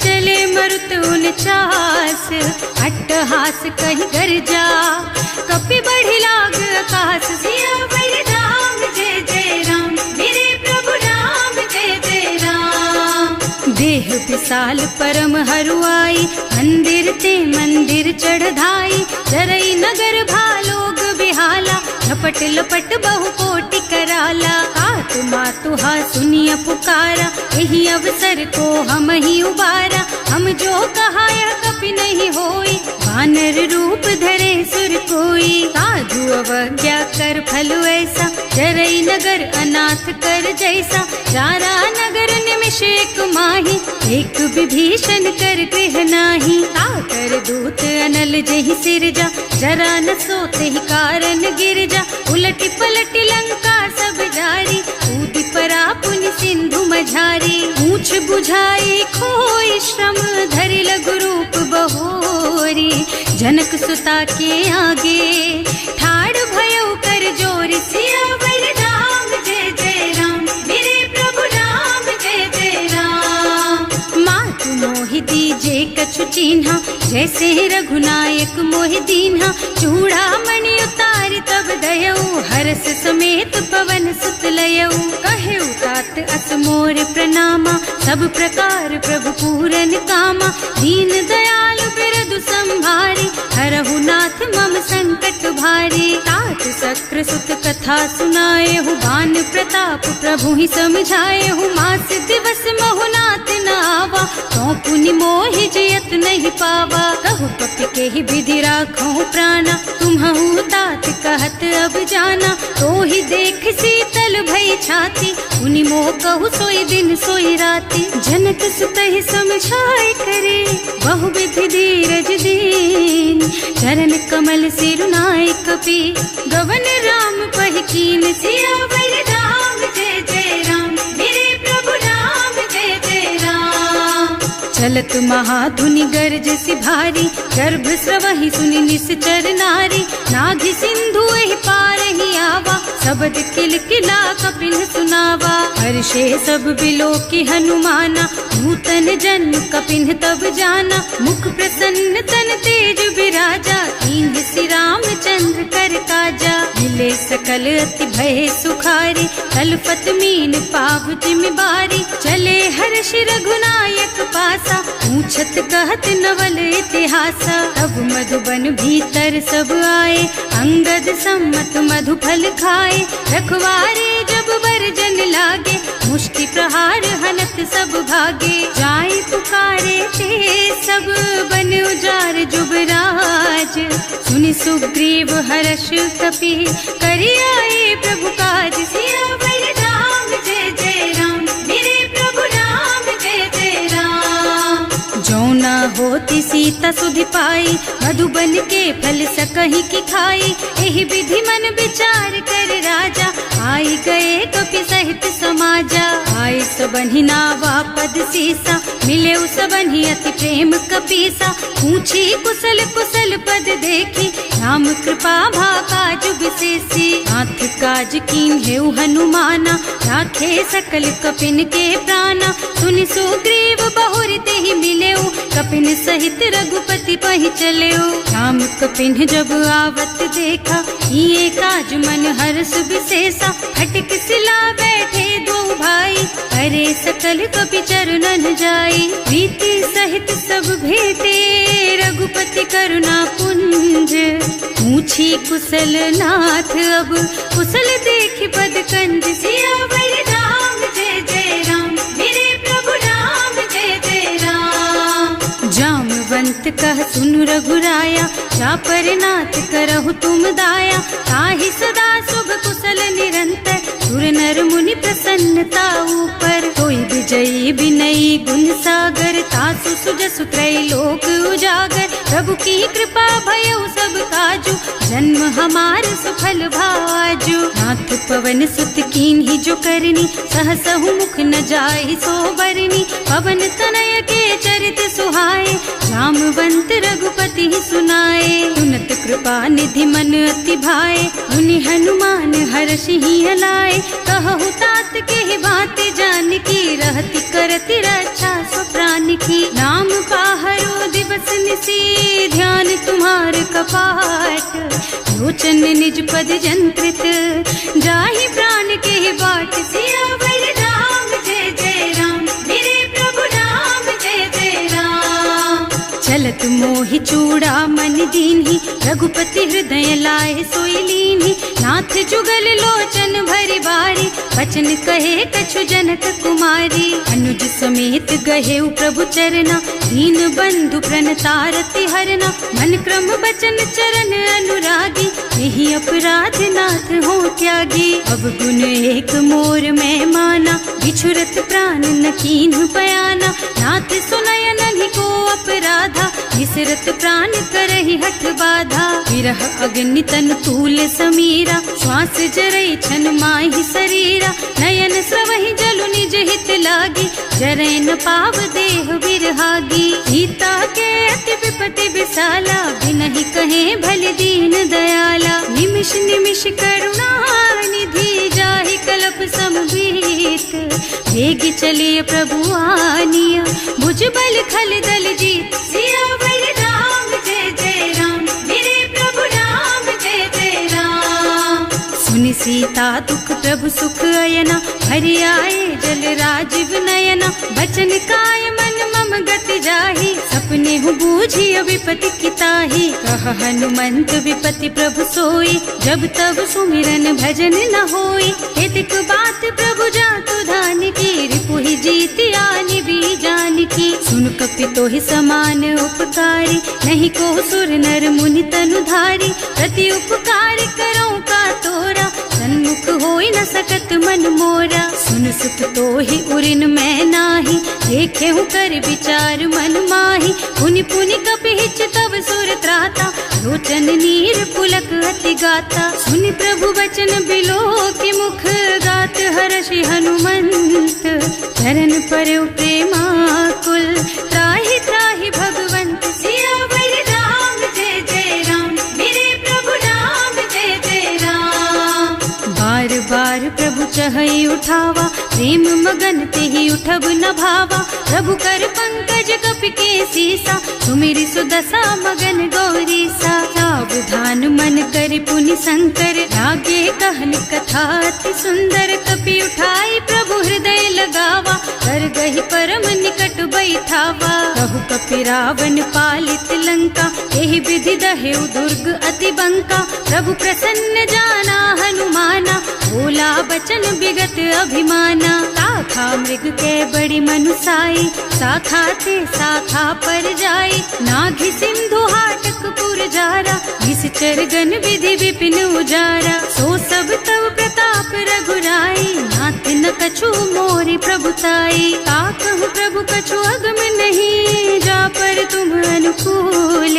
चले मरुत उनचास। अट्टहास कहि गर्जा, कपि बढ़ि लाग आकाश। सियावर राम जय जय राम, मेरे प्रभु राम जय जय राम। देह विशाल परम हरुआई, मंदिर ते मंदिर चढ़धाई। जरई नगर भालोग बिहाला, लपट लपट बहु कोटि कराला। आत्मा तुहा सुनिय पुकारा, यही अवसर को हम ही उबारा। हम जो कहा यह कपि नहीं होई, वानर रूप धरे सुर कोई। साधु अवज्ञा कर फल ऐसा, जरई नगर अनाथ कर जैसा। जारा नगर निमिष एक माही, एक विभीषण कर गृह नाही। ताकर दूत अनल जहि सिरजा, जरा न सोते ही कारण गिरजा। उलटी पलटी लंका सब जारी, कूदि परा पुनि सिंधु मझारी। पूछ बुझाई खोई श्रम, धरि लघु रूप बहोरी। जनक सुता के आगे, ठाड़ भयउ कर जोरी। सियावर राम जय जय राम, मेरे प्रभु राम जय जय राम। मातु मोहि दीजे कछु चिन्हा, जैसे रघुनायक मोहि दीन्हा। चूड़ा मणि उतारि तब दयऊ, हरस समेत पवन सुत लयऊ। कहेउ तात अस मोर प्रणामा, सब प्रकार प्रभु पूरन कामा। दीन दयालु बिरदु संभारी, हरहु नाथ मम संकट भारी। तात सक्र सुत कथा सुनाएहु, बान प्रताप प्रभु ही समझाएहु। मास दिवस महु नाथ न आवा, तो पुनि मोहि जियत नहीं पावा। कहु कपि केहि विधि राखहु प्राणा, तुम्हु तात कहत अब जाना। तो ही देख शीतल भई छाती, उनि मोह कहु सोई दिन सोई राती। जनक सुतहि समझाए करे, बहु विधि धीरज दीन। चरण कमल सिरुनाए कपि, गवन राम पहि कीन। सियावर राम जय जय राम, मेरे प्रभु राम जय जय राम। चलत महाधुनि गर्ज सि भारी, गर्भ स्रवहि सुनि निश्चर नारी। नाघि सिंधु एहि पार ही आवा, शब्द किलकिला कपिन सुनावा। हर्षे सब बिलोकि हनुमाना, नूतन जन्म कपिन तब जाना। मुख प्रसन्न तन तेज विराजा, कीन्ह श्री रामचंद्र कर काजा। मिले सकल अति भय सुखारी, कलपत मीन पाव जिमिबारी। चले हर्ष रघुनायक पासा, पूछत कहत नवल इतिहासा। तब मधुबन भीतर सब आए, अंगद सम्मत मधु फल खाए। रखवारे जब बरजन लागे, मुष्टि प्रहार हनत सब भागे। जाय पुकारे ते सब, बन उजार जुबराज। सुनि सुग्रीव हर्ष कपि, करि आए प्रभु काज। सियावर राम जय जय राम, मेरे प्रभु राम जय जय राम। जो न होती सीता सुधि पाई, मधुबन के फल सकहि की खाई। एहि विधि मन विचार कर राजा, आई गए कपि सहित समाजा। आए सबहि नावा पद सीसा, मिले सबहि अति प्रेम कपीसा। पूछी कुशल कुशल पद देखी, राम कृपा भाका जुग विशेषी। नाथ काज कीन्हेउ हनुमाना, राखे सकल कपिन के प्राणा। सुनि सुग्रीव बहुर तेहि मिलेउ, कपिन सहित रघुपति पहि चलेउ। राम कपिन जब आवत देखा, ये काज मन हर्ष विशेषा। हटक सिला बैठे दो भाई, अरे सकल कपि चरणन जाई। प्रीति सहित सब भेटे, रघुपति करुणा पुंज। पूछी कुशल नाथ अब, कुशल देख पद कंज। सियावर राम जय जय राम, मेरे प्रभु राम जय जय राम। जामवंत कह सुनु रघुराया, चापर नाथ करहु तुम दाया। ताहि सदा शुभ कुशल निरंतर, सुर नर मुनि प्रसन्नता ऊपर। कोई विजयी विनयी गुण सागर, तासु सुजसु त्रैलोक उजागर। प्रभु की कृपा भयउ सब काजू, जन्म हमार सुफल भाजू। नाथ पवन सुत कीन्ही जो करनी, सहसहु मुख न जाहि सो बरनी। पवन तनय के चरित सुहाए, रामवंत रघुपति सुनाए। सुनत कृपा निधि मन अति भाए, मुनि हनुमान हर्षि लाए। कहु तात के बात जानकी, रहति करति रक्षा सो प्राण की। नाम पाहरो दिवस निसी, ध्यान तुम्हार कपाट। लोचन निज पद जंत्रित, जाहि प्राण के बाट। सियावर राम जय जय राम, मेरे प्रभु राम जय जय राम। चलत मोहि चूड़ा मन दीन्ही, रघुपति हृदय लाए सोई लीन्ही। नाथ जुगल लोचन भरि बारी, बचन कहे कछु जनक कुमारी। अनुज समेत गहेउ प्रभु चरना, दीन बंधु प्रणतारति हरना। मन क्रम बचन चरण अनुरागी, यही अपराध नाथ हो त्यागी। अब गुण एक मोर मैं माना, बिछुरत प्राण न कीन्ह बयाना। नाथ सुनय नन्हि को अपराधा, विसरत प्राण करहि हठ बाधा। विरह अग्नि तन तूल समीरा, श्वास जरई छन माहि शरीरा। नयन स्रवहि जलु निज हित लागी, जरै न पाव देह बिरहागी। सीता के अति विपति विशाला, बिनहि कहे भल दीन दयाला। निमिष निमिष करुणा निधि, जाहि कल्प समबीत। वेग चलिए प्रभु आनिया, भुज बल खल दल जीत। सियावर राम जय जय राम, मेरे प्रभु राम जय जय राम। सुनि सीता दुख प्रभु सुख अयना, हरि आए जल राजीव नयना। बचन काय मन मम गति जाहि, सपने हूँ बूझी विपति किताही। कह हनुमंत विपति प्रभु सोई, जब तब सुमिरन भजन न होई। हेतिक बात प्रभु जातु धान की, रिपुहि जीति आनि भी जान की। सुन कपि तोहि समान उपकारी, नहीं को सुर नर मुनि तनु धारी। प्रति उपकार करो का तोरा, सन्मुख होई न सकत मन मोरा। सुन सुत तोहि उरिन मैं नाही, देखे हूँ कर विचार मन माही। पुनि पुनि कपिहिच तब सुर त्राता, लोचन नीर पुलक अति गाता। सुनि प्रभु वचन बिलो की मुख, गात हर्षि हनुमंत। चरण पर प्रेमाकुल, त्राहि त्राहि भगवंत। सियावर राम जय जय राम, मेरे प्रभु राम जय जय राम। बार बार प्रभु चहई उठावा, प्रेम मगन तेहि उठब न भावा। प्रभु कर पंकज कपि के सीसा, सुमिरि सुदशा मगन गौरीसा। सावधान मन कर पुनि शंकर, लागे कहन कथा अति सुंदर। कपि उठाई प्रभु हृदय लगावा, कर गहि परम निकट बैठावा। कहु कपि रावण पालित लंका, एहि विधि दहेउ दुर्ग अति बंका। प्रभु प्रसन्न जाना हनुमाना, बोला बचन विगत अभिमाना। शाखा मृग के बड़ी मनुसाई, शाखा ते शाखा पर जाई। नाघि सिंधु हाटक पुर जारा, निश्चर गण विधि विपिन उजारा। सो सब तव प्रताप रघुराई, नाथ न कछु मोरि प्रभुताई। ताकहु प्रभु कछु अगम नहीं, जा पर तुम अनुकूल,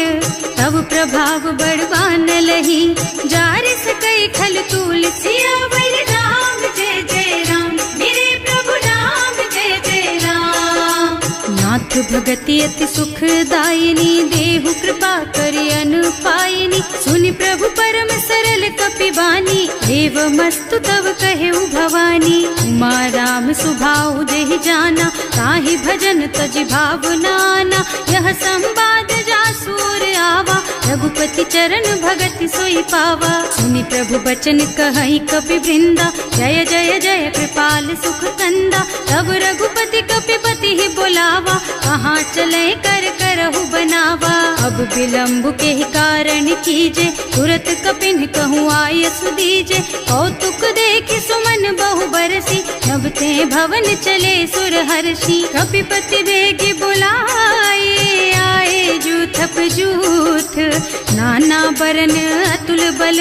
तब प्रभाव बड़वान लही, जार सकई खल तूल। सियावर राम जय जय राम, मेरे प्रभु राम जय जय राम। नाथ भगति अति सुखदायिनी, देहु कृपा करि अनुपायिनी। सुनि प्रभु परम सरल कपिबानी, देव मस्तु तब कहेउ भवानी। उमा राम सुभाउ जेहि जाना, ताहि भजन तजि भावनाना। यह संवाद जासूर आवा, रघुपति चरण भगति सोई पावा। सुनि प्रभु बचन कहई कपि वृंदा, जय जय जय कृपाल सुख कंदा। तब रघुपति कपिपति ही बोलावा, कहाँ चले कर करहु बनावा। अब विलंब के ही कारण कीजे, तुरत कपिन कहूँ आयस दीजे। कौतुक देखि सुमन बहु बरसी, नभते भवन चले सुर हर्षि। कपिपति बेगी बुलाए, आए जूथप जूथ। नाना बरन अतुल बल,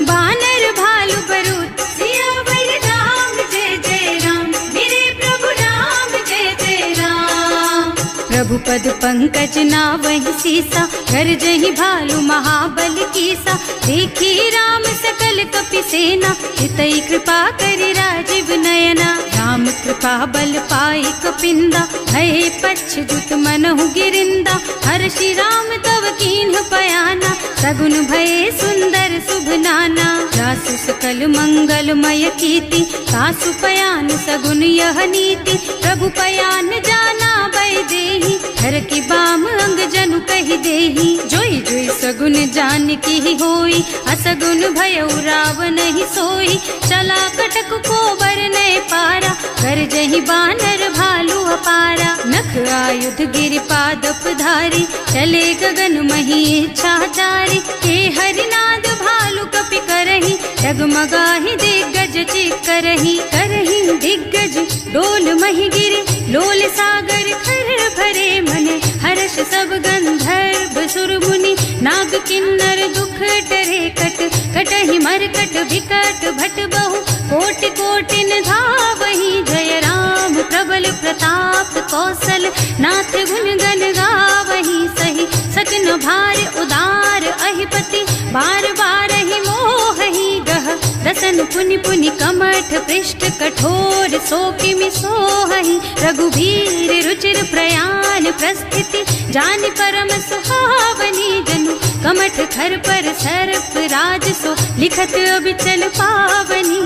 बानर भालु बरूथ। सियावर राम जय जय राम, मेरे प्रभु राम जय जय राम। प्रभु पद पंकज नावहि सीसा, कर जहि भालु महाबल कीसा। देखी राम सकल कपि सेना, हितई कृपा करि राजीव नयना। राम कृपा बल पाई कपिंदा, भये पच्छ्युत मनहु गिरिंदा। हर्षि राम तव कीन्ह पयाना, सगुन भये सुंदर शुभ नाना। जासु सकल मंगलमय कीर्ति, तासु पयान सगुन यह नीति। प्रभु पयान जाना बै देहि, हर की बाम अंग जनु कहि देहि। जोई जोई सगुन जान की होई, असगुन भयउ रावण ही सोई। चला कटक को बरनय पारा, कर जहि बानर भालु अपारा। नख आयुध गिरि पादप धारी, चले गगन मही इच्छाचारी। के हरिनाद भालु कपि करही, डगमगाहि दिग्गज चिक्करही। करही दिग्गज डोल मही गिरि, लोल सागर खर भरे मने। हर्ष सब गंधर्व सुर मुनि, नाग किन्नर दुख डरे कट। कटहि मरकट विकट भट बहु, कोटि कोटिन धावहि। जय राम प्रबल प्रताप कौशल, नाथ गुण गण गावहि। सही सकन भार उदार अहिपति, बार बार ही मोहहि गह। रसन पुनि पुनि कमठ पृष्ठ, कठोर सोकिमि सोहहि। रघुवीर रुचिर प्रयाण प्रस्थिति, जानि परम सुहावनी। जनु कमठ खर पर सर्प राज सो, लिखत अबिचल पावनी।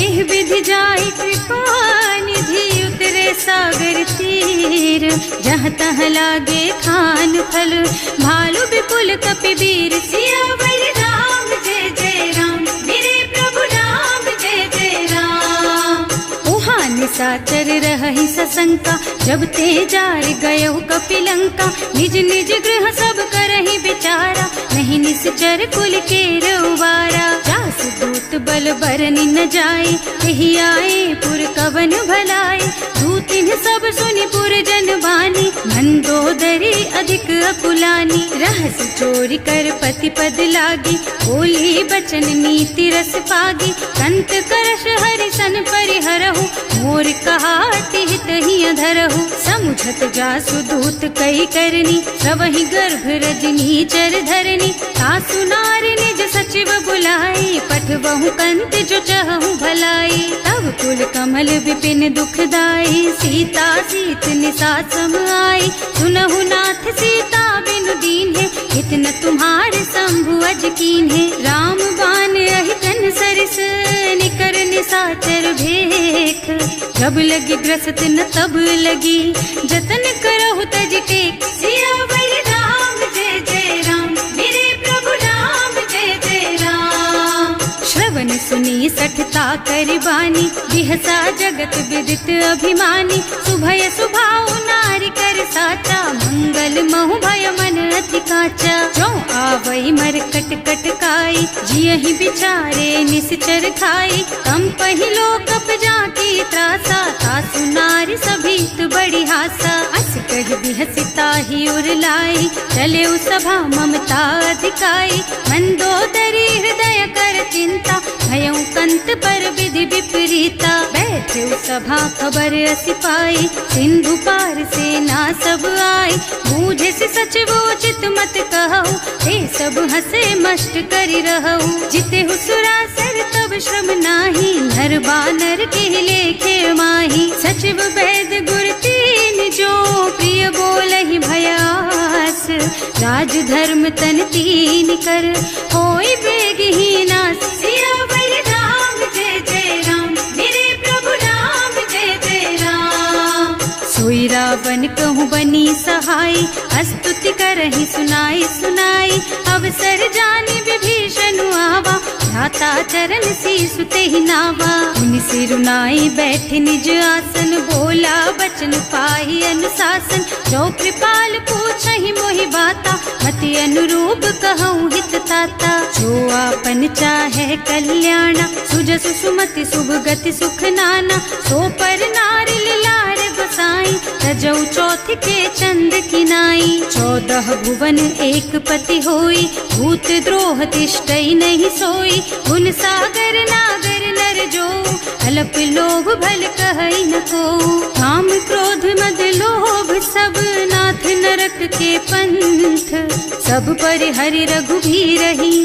एह विधि जाहि कृपा निधि, उतरे सागर तीर। जहाँ तहाँ लागे खान फल, भालु विपुल कपि वीर। सियावर राम जय जय राम, मेरे प्रभु राम जय जय राम। उहाँ निशाचर रहहि सशंका, जब ते जार गयहु कपिलंका। निज निज गृह सब करहि विचारा, नहीं निश्चर कुल के रउबारा। जासु दूत बल बरनि न जाए, कहि आए पुर कवन भलाए। दूतिन सब सुनि पुर जन बानी, मंदोदरी अधिक अकुलानी। रहस चोरी कर पति पद लागी, बोली बचन नीति रस पागी। संत करश हरि सन परिहरहु, मोर कहाति हित ही अधरहु। समुझत जासु दूत कई करनी, सबहि गर्भ रजनी चर धरनी। सासु नारी निज सचिव बुलाई, पठवहु कंत जो चहु भलाई। तब कुल कमल विपिन दुखदाई, सीता सीत निसा सम आई। सुनहु नाथ सीता बिनु दीन्हे, इतन तुम्हारे शंभु अज कीन्हे। राम बान अहितन सरिस, निकर निसाचर भेख। जब लगी ग्रसत न तब लगी, जतन करहु तज टेक। सियावर राम जय जय राम, मेरे प्रभु राम जय जय राम। श्रवण सुनी सठता करबानी, बिहसा जगत विदित अभिमानी। सुभय सुभाउ नारी कर साचा, मंगल महु भय मन अति काचा। जो आवई मरकट कटकाई, जियहि बिचारे निश्चर खाई। तम पहिलो कप जाकी त्रासा, तासु नारी सभीत बड़ी हासा। अस कहि बिहसिता ही उरलाई, चले सभा ममता अधिकाई। मंदोदरी हृदय कर चिंता, भयउ कंत पर विधि विधि विपरीता। बैठे सभा खबर असी पाई, सिंधु पार सेना सब आई। बूझे से सचिव उचित मत कहऊ, हे सब हंसे मष्ट करी रहऊ। जिते हुसुरासर तब श्रम नाही, नर बानर के लेखे माही। सचिव वैद गुर तीन जो, प्रिय बोलहि भयास। राज धर्म तन तीन कर, होई बेगहीना। सियावर राम जय जय राम, मेरे प्रभु राम जय जय राम। सोई रावण कहूँ बनी सहाय, स्तुति करहि सुनाई सुनाई। अवसर जानी विभीषण आवा, भ्राता चरण शीसु तेहि नावा। मुनि सिरुनाई बैठे निज आसन, बोला बचन पाहि अनुशासन। जो कृपाल पूछहि मोहि बाता, मति अनुरूप कहूँ हित ताता। जो आपन चाहे कल्याणा, सुजसु सुमति शुभ गति सुख नाना। सो पर नारि लार गोसाई, तजौ चौथ के चंद किनाई। 14 भुवन एक पति होई, भूत द्रोह तिष्ठई नहीं सोई। गुण सागर नागर नर जो, अल्प लोभ भल कहई न को। काम क्रोध मद लोभ सब, नाथ नरक के पंथ। सब पर हरि रघुबीरहि,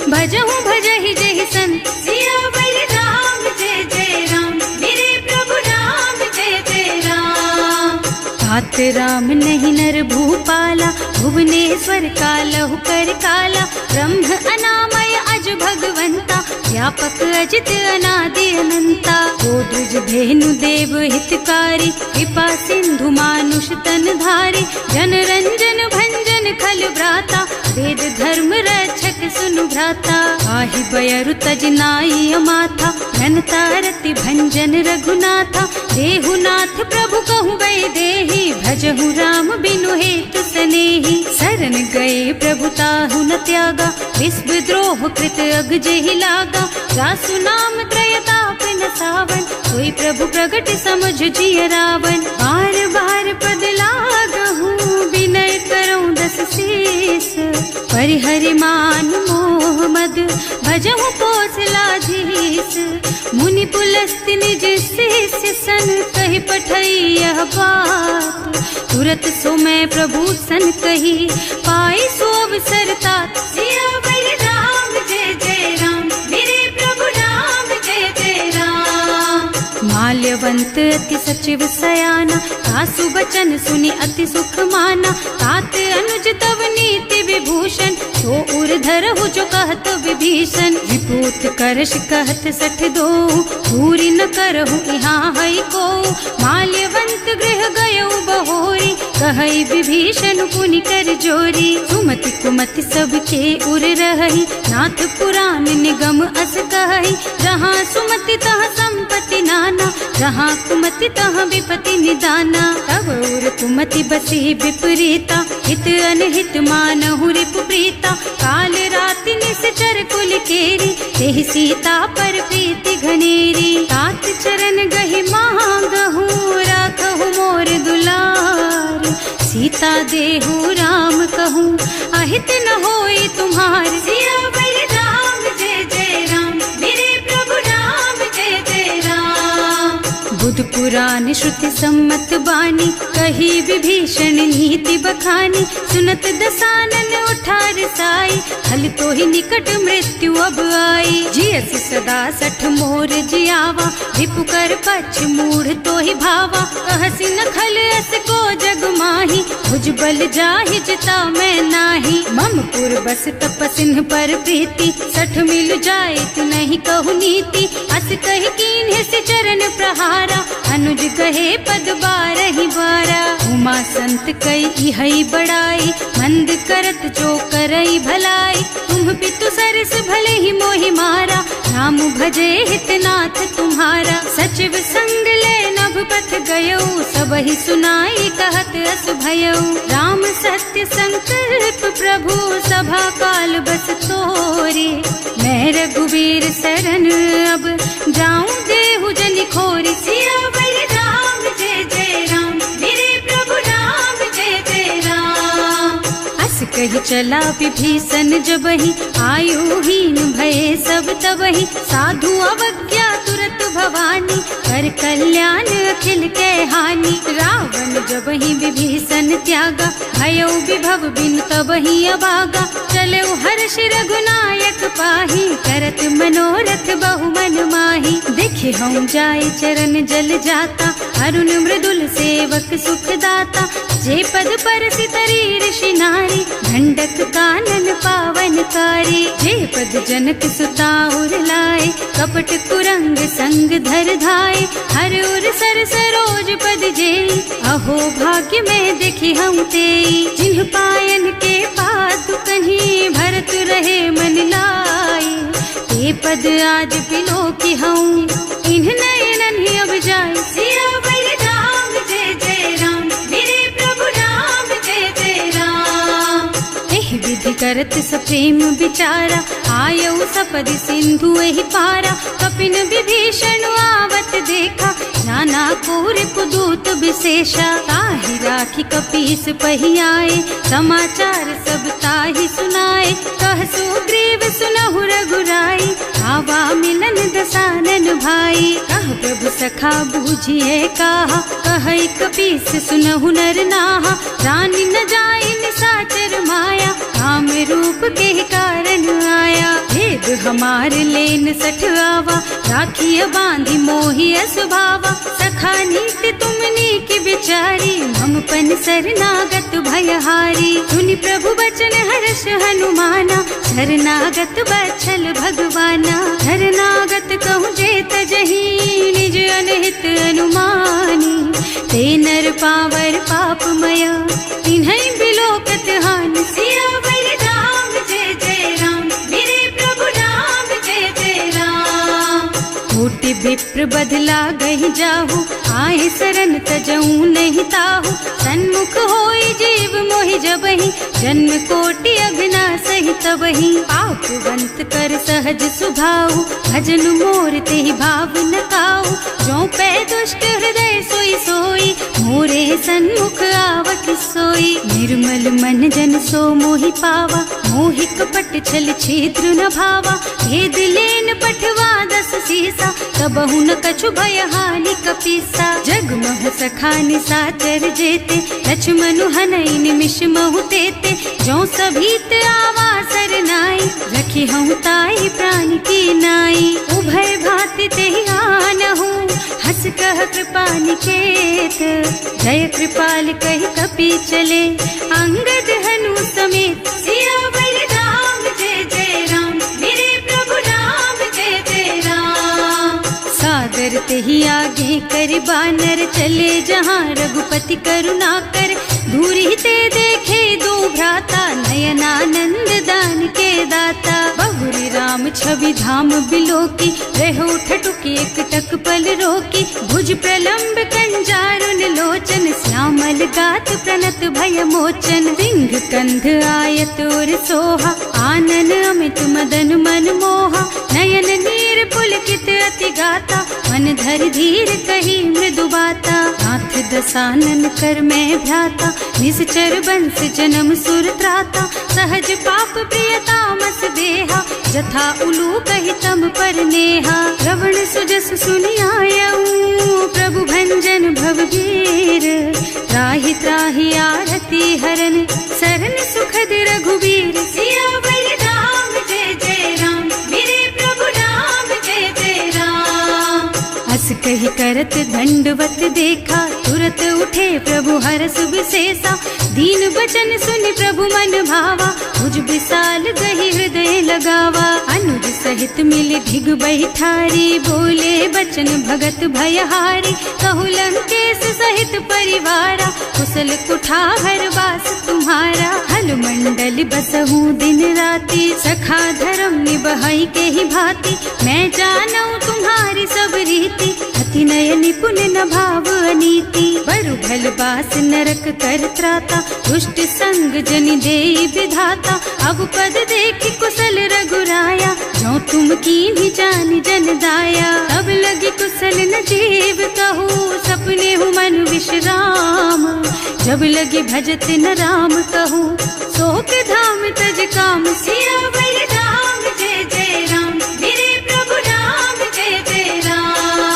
भजहु भजहि जहि संत। सियावर राम जय जय राम, मेरे प्रभु राम जय जय राम। तात राम नहीं नर भूपाला, भुवनेश्वर कालहु कर काला। ब्रह्म अनामय अज भगवंता, व्यापक अजित अनादि अनंता। गोद्रुज धेनु देव हितकारी, कृपा सिंधु मानुष तन धारी। जन रंजन भंजन खल भ्राता, वेद धर्म रक्षक सुनु भ्राता। आहि बयरु तज नाई अमाथा, घनता रति भंजन रघुनाथा। देहुनाथ प्रभु कहूँ वैदेही, भजहु राम बिनु हेतु सनेही। शरण गए प्रभु ताहु न त्यागा, विश्व द्रोह कृत अग जेहि लागा। जासु नाम त्रयताप न सावन, सोई प्रभु प्रगट समझ जिय रावण। बार बार पद लागहु, विनय करऊँ दस शीस। परिहरि मान मोह मद, भजहु कौशलाधीश। मुनि पुलस्त्य निज शिष्य सन, कहि पठई यह बात। तुरत सो मैं प्रभु सन कही, पाई सो अवसर तात। सियावर राम जय जय राम, मेरे प्रभु राम जय जय राम। माल्यवंत अति सचिव सयाना, तासु बचन सुनि अति सुख माना। तात अनुज तव नीति विभूषण, सो उर धरहु जो कहत विभीषण। विभूत करश कहत 62, पूरी न करहु यहाँ हई को। माल्यवंत गृह गयौ बहोरी, कहई विभीषण पुनि कर जोरी। सुमति कुमति सबके उर रहई, नाथ पुराण निगम अस कहई। जहाँ सुमति तहाँ संपत्ति नाना, जहाँ कुमति तहाँ विपत्ति निदाना। तब उर कुमति बसी विपरीता, हित अनहित मानहु रिपु प्रीता। काल राति निश्चर कुल केरी, तेहि सीता पर प्रीति घनेरी। तात चरण गहि मांगहु, राखहु मोर दुलार। सीता देहु राम कहूँ, अहित न होई तुम्हार। सियावर राम जय जय राम, मेरे प्रभु राम जय जय राम। बुध पुराण श्रुति सम्मत बानी, कही विभीषण नीति बखानी। सुनत दसानन उठार साई, हल तो ही निकट मृत्यु अब आई। जियसि सदा 60 मोर जियावा, रिपु कर पक्ष मूढ़ तो ही भावा। कहसि न खल अस को जग माही, भुज बल जाहि जिता मैं नाही। मम पुर बस तपसिन्ह पर प्रीति, 60 मिल जाए तु नहीं कहु नीति। अस कहि कीन्ह से चरण प्रहारा, अनुज कहे पद 12 बारा। उमा संत कई इहई बड़ाई, मंद करत जो करई भलाई। तुम पितु सरस भले ही मोहि मारा, नाम भजे हितनाथ तुम्हारा। सचिव संग ले नभ पथ गयो, सबहि सुनाई कहत अस भयो। राम सत्य संकल्प प्रभु, सभा काल बस तोरे। मैं रघुवीर शरण अब, जाऊं देहु जनि खोरी। सियावर राम जय जय राम, मेरे प्रभु राम जय जय राम। अस कही चला विभीषण जबहि, आयुहीन भये सब तबहि। साधु अवज्ञा तुरत भवानी, कर कल्याण अखिल के हानि। रावण जब ही विभीषण त्यागा, भयो विभव बिन तब ही अभागा। चले हर्ष रघुनायक पाही, करत मनोरथ बहु मन माही। देखे हम जाय चरण जल जाता, अरुण मृदुल सेवक सुख दाता। जे पद परसि तरी ऋषि नारी, ढंडक कानन पावनकारी। जे पद जनक सुता उर लाए, कपट कुरंग संग धर धाये। हर उर सर सरोज पद जेई, अहो भाग्य में देखी हम तेई। जिन्ह पायन के पातु कहीं, भरत रहे मन लाई। ते पद आज बिलो की हूँ, इन्ह नयनन ही अब जाए। सियावर राम जय जय राम, मेरे प्रभु राम जय जय राम। एहि विधि करत सप्रेम विचारा, आयऊ सपदि सिंधु एहि पारा। कपिन विभीषण आवत देखा, नाना कोर कुदूत विशेषा। ताहि राखी कपीस पहि आए, समाचार सब ताहि सुनाए। कह सुग्रीव सुनहु रघुराई, आवा मिलन दसानन भाई। कह प्रभु सखा बूझिए काहा, कहै कपीस सुनहु नर नाहा। रानी न जाय निशाचर माया, काम रूप के कारण आया। भेद हमार लेन सठ आवा, राखिय बांधी मोहि स्वभावा। सखा नीति तुमनी की बिचारी, हम पन शरणागत भयहारी। सुनि प्रभु बचन हर्ष हनुमाना, शरणागत बछल भगवाना। शरणागत कहूँ जेत जही, निज अनहित अनुमानी। ते नर पावर पापमय, तिन्है बिलोकत हानि। सियावर राम जय जय राम, मेरे प्रभु राम जय जय राम। कोटि विप्र बदला गहि जाहु, आए शरण तजऊ नहीं ताहु। सन्मुख होई जीव मोहि जबहि, जन्म कोटि अघनासहि तबहि। पापवंत कर सहज सुभाऊ, भजन मोर तेहि भाव न काऊ। जो पै दुष्ट हृदय सोई सोई, मोरे सन्मुख आवत सोई। निर्मल मन जन सो मोहि पावा, मोहि कपट छल छिद्र न भावा। भेद लेन पठवा दस सीसा, कबहु न कछु भय हानि कपीसा। जगमोह सखा निशाचर जेते, लक्ष्मण हनई निमिष महु तेते। जो सभीत आवा सरनाई, रखी हूँ ताई प्राण की नाई। उभय भांति तेहि आनहु, हस कह कृपा निकेत। जय कृपाल कहि कपि चले, अंगद हनु समेत। सियावर राम जय जय राम, मेरे प्रभु राम जय जय राम। सादर तेहि आगे कर बानर, चले जहाँ रघुपति करुणा कर। दूरी ते देखे दो भ्राता, नयनानंद दान के दाता। बहुरी राम छवि धाम बिलोकी, रहो ठटुकी एक टक पल रोकी। भुज प्रलंब कंजारुन लोचन, श्यामल गात प्रणत भय मोचन। सिंह कंध आयत और सोहा, आनन अमित मदन मन मोहा। नयन नीर पुलकित अति गाता, मन धर धीर कही मृदु बाता। नाथ दसानन कर मैं भ्राता, निश्चर बंस जन्म सुर त्राता। सहज पाप प्रियता मस देहा, जथा उलू कहि तम पर नेहा। श्रवण सुजस सुनि आयऊ, प्रभु भंजन भवगीर। त्राहि त्राहि आरती हरन, सरन सुखद रघुबीर। सियावर राम जय जय राम, मेरे प्रभु राम जय जय राम। हस कहि करत दंडवत देखा, तुरत उठे प्रभु हरस विशेषा। दीन बचन सुनि प्रभु मन भावा, भुज विशाल गहि हृदय लगावा। अनुज सहित मिल धिग बैठारी, बोले बचन भगत भयहारी। कहु लंकेश सहित परिवारा, कुशल कुठार वास तुम्हारा। हल मंडल बसहु दिन राति, सखा धर्म निबहई के ही भांति। मैं जानऊ तुम्हारी सब रीति, अति नय निपुण न भाव अनीति। बरु भल बास नरक कर त्राता, दुष्ट संग जनि देई विधाता। अब पद देखि कुशल रघुराया, जो तुम कीन्ही जानि जन दाया। अब लगी कुशल न जीव कहू, सपने हूँ मन विश्राम। जब लगी भजत न राम कहू, शोक धाम तज काम। सियावर राम जय जय राम, मेरे प्रभु राम जय जय राम।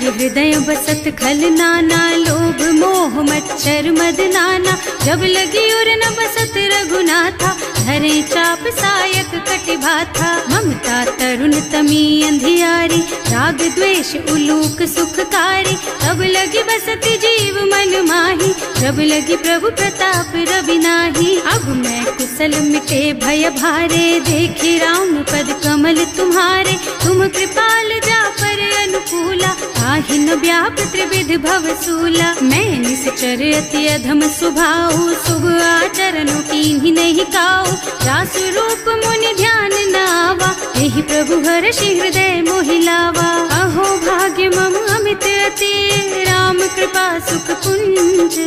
लागे हृदय बसत खल नाना, लोभ मोह मच्छर मद नाना। जब लगी उर न बसत रघुनाथा, धरे चाप सायक कटिभाथा। ममता तरुण तमी अंधियारी, राग द्वेष उलूक सुखकारी। तब लगी बसत जीव मन माही, जब लगी प्रभु प्रताप रवि नाही। अब मैं कुशल मिटे भय भारे, देखे राम पद कमल तुम्हारे। तुम कृपाल जा पर अनुकूला, काहि न व्याप त्रिविध भव सूला। मैं निश्चर अति अधम सुभाऊ, शुभ आचरणों कीन्ही नहीं काऊ। रास रूप मुनि ध्यान न आवा, यही प्रभु हर्षि हृदय मोहि लावा। अहो भाग्य मम अमित अति, राम कृपा सुख पुंज।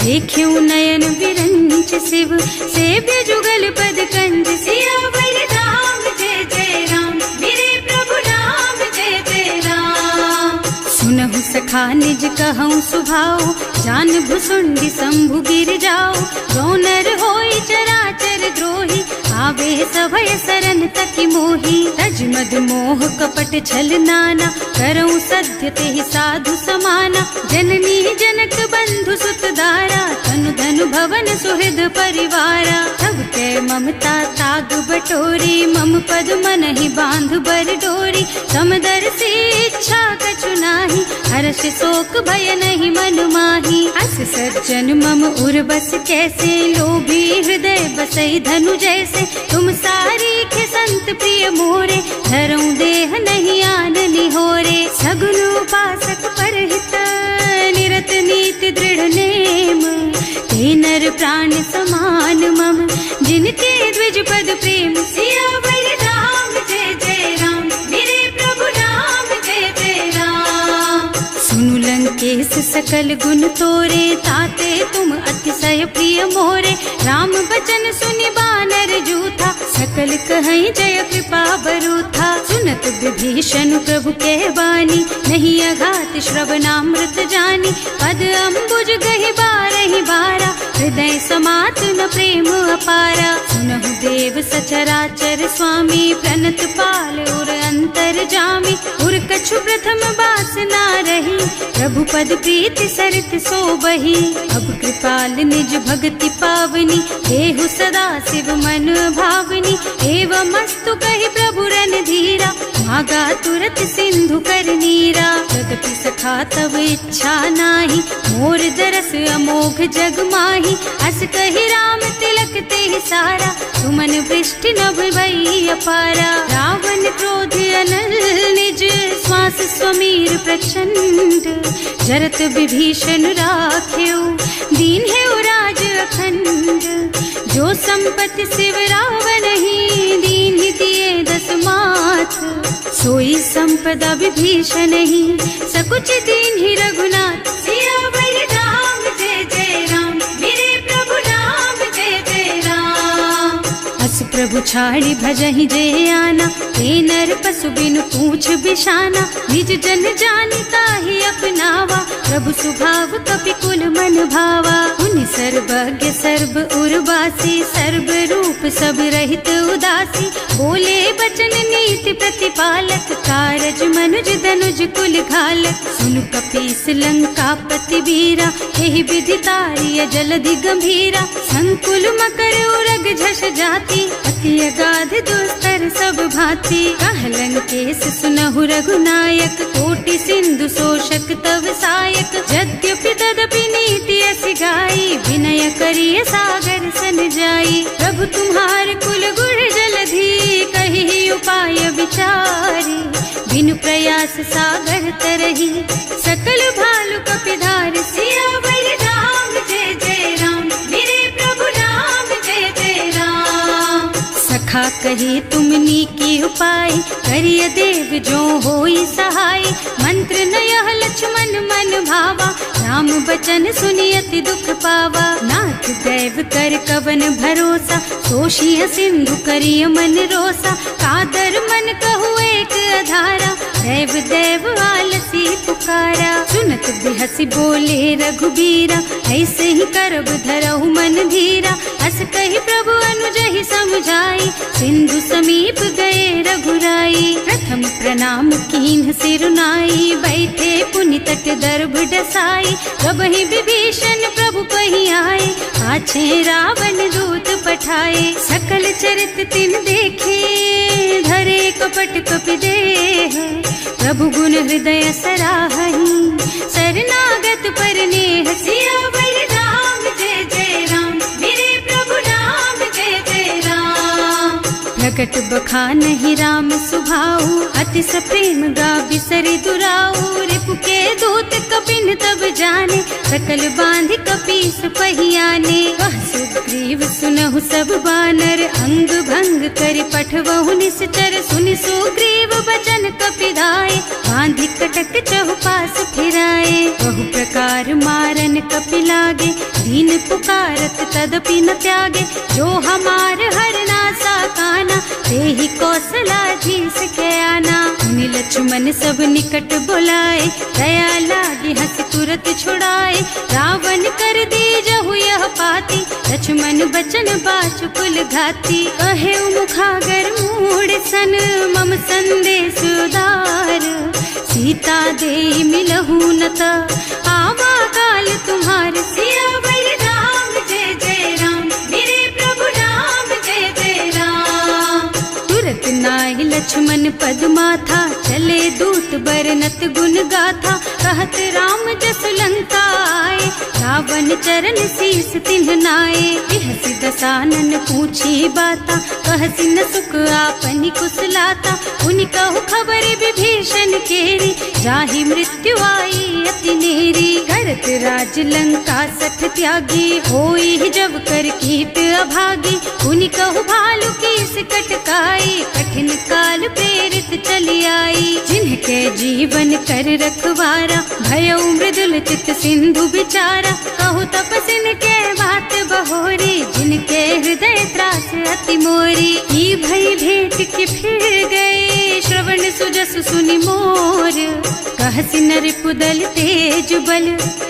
देख्यु नयन विरंच शिव, सेव्य जुगल पद कंज। सियावर राम जय जय राम, मेरे प्रभु राम जय जय राम। सुनहु सखा निज कहूँ सुभाऊ, जान भुसुंडी शंभु गिर जाओ। गौनर होई चराचर द्रोही, आवे सभय सरन तकी मोही। तज मद मोह कपट छल नाना, करऊँ सत्य तेहि साधु समाना। जननी जनक बंधु सुत दारा, तनु धनु भवन सुहृद परिवारा। तब कै ममता ताग बटोरी, मम पद मन ही बांध बर डोरी। समदर्शी इच्छा कछु नाही, हर्ष शोक भय नहीं मन माही। अस सज्जन मम उर बस कैसे, लोभी हृदय बसई धनु जैसे। तुम सारी के संत प्रिय मोरे, धरऊं देह नहीं आन निहोरे। सगुन उपासक परहित, निरत नीति दृढ़ नेम। ते नर प्राण समान मम, जिनके द्विज पद प्रेम। सियावर राम जय जय राम, मेरे प्रभु राम जय जय राम। सुनु लंकेश सकल गुण तोरे, ताते तुम अतिशय प्रिय मोरे। राम बचन सुनि बानर जूथा, सकल कहई जय कृपा बरूथा। सुनत विभीषण प्रभु के बानी, नहीं अघात श्रवणामृत जानी। पद अम्बुज गहि बारहि बारा, हृदय समात न प्रेम अपारा। सुनहु देव सचराचर स्वामी, प्रणत पाल उर अंतर जामी। उर कछु प्रथम बासना रही, प्रभु पद प्रीति सरित सोबही। अब कृपाल निज भक्ति पावनी, देहु सदा शिव मन भावनी। एवं मस्तु कहि प्रभु रन धीरा, मागा तुरत सिंधु कर नीरा। यद्यपि सखा तब इच्छा नाही, मोर दरस अमोघ जग माही। अस कहि राम तिलक तेहि सारा, सुमन वृष्टि नभ भई अपारा। रावण क्रोध अनल निज, श्वास स्वमीर प्रचंड। जरत विभीषण राख्यो, दीन है राज अखंड। जो संपत्ति शिव रावण ही, दीन दिए दस मात। सोई संपदा विभीषण ही, सकुच दीन ही रघुनाथ। सियावर राम जय जय राम, मेरे प्रभु राम जय जय राम। अस प्रभु छाड़ी भजहि जे आना, ते नर पशु बिनु पूछ बिशाना। निज जन जानिता ही अपनावा, प्रभु सुभाव कपि कुल मन भावा। उनि सर्वज्ञ सर्व उर्वासी, सर्व रूप सब रहित उदासी। बोले बचन नीति प्रतिपालक, कारज मनुज धनुज कुल घालक। सुनु कपीस लंकापति वीरा, यही विधि तारिय जलधि गंभीरा। संकुल मकर उरग झष जाति, अति अगाध दुस्तर सब भांति। कह लंकेश सुनहु रघुनायक, कोटि सिंधु शोषक तव सायक। यद्यपि तदपि नीति अस गाई, विनय करिय सागर सन जाई। प्रभु तुम्हार कुल गुण जलधि, कहि उपाय विचारी। बिनु प्रयास सागर तरही, सकल भालु कपिधार। सियावर राम जय जय राम, मेरे प्रभु राम जय जय राम। सखा कही तुमनी की उपाय, करिय देव जो होई सहाय। मंत्र नयह लक्ष्मण मन भावा, राम बचन सुनि अति दुख पावा। नाथ दैव कर कवन भरोसा, सोषिय सिंधु करिय मन रोसा। कादर मन कहु एक अधारा, दैव दैव आलसी पुकारा। सुनत बिहसी बोले रघुबीरा, ऐसे ही करब धरहु मन धीरा। अस कही प्रभु अनुजहि समझाई, सिंधु समीप गए रघुराई। प्रथम प्रणाम कीन्ह सिरुनाई, बैठे पुनि तट दर्भ डसाई। जब ही विभीषण प्रभु पही आए, पाछे रावण दूत पठाए। सकल चरित तिन देखे, धरे कपट कपि देह। प्रभु गुण हृदय सराहहि, शरणागत पर नेह। सियावर राम जय जय राम, मेरे प्रभु राम जय जय राम। प्रगट बखानहि राम सुभाऊ, अति सप्रेम गा बिसरि दुराऊ। रिपु के दूत कपिन तब जाने, सकल बांध कपीस पहियाने। वह सुग्रीव सुनहु सब बानर, अंग भंग करि पठवहु निश्चर। सुनि सुग्रीव बचन कपिदाए, बांधि कटक चहुपास फिराए। बहु प्रकार मारन कपि लागे, दीन पुकारत तदपि न त्यागे। जो हमार हरनासा काना, तेहि कौशलाधीश के आना। मुनि लक्ष्मण सब निकट बुलाए, दया लागी हंस तुरत छुड़ाए। रावण कर दीजहु यह पाती, लक्ष्मण बचन बाचुकुल घाती। कहे मुखागर मूढ़ सन, मम संदेश उदार। सीता दे मिलहु न ता, आवा काल तुम्हार। सियावर राम जय जय राम, मेरे प्रभु राम जय जय राम। तुरत नाहि लक्ष्मण पद माथा, चले दूत बरनत गुण गाथा। कहत राम जस लंका आए, रावण चरण शीस तिन्ह नाए। बिहसि दसानन पूछी बाता, कहसि न सुख आपनि कुशलाता। उनि कहु खबर विभीषण केरी, जाहि मृत्यु आई अति नेरी। करत राज लंका सठ त्यागी, होई जब कर कीट अभागी। उनि कहु भालु कीस कटकाई, कठिन काल प्रेरित चली आई। जिनके जीवन कर रखवारा, भयउ मृदुल चित सिंधु बिचारा। कहु तपसिन के बात बहोरी, जिनके हृदय त्रास अति मोरी। ई भई भेंट कि फिर गए, श्रवण सुजस सुनि मोर। कहसि नरिपुदल तेज बल,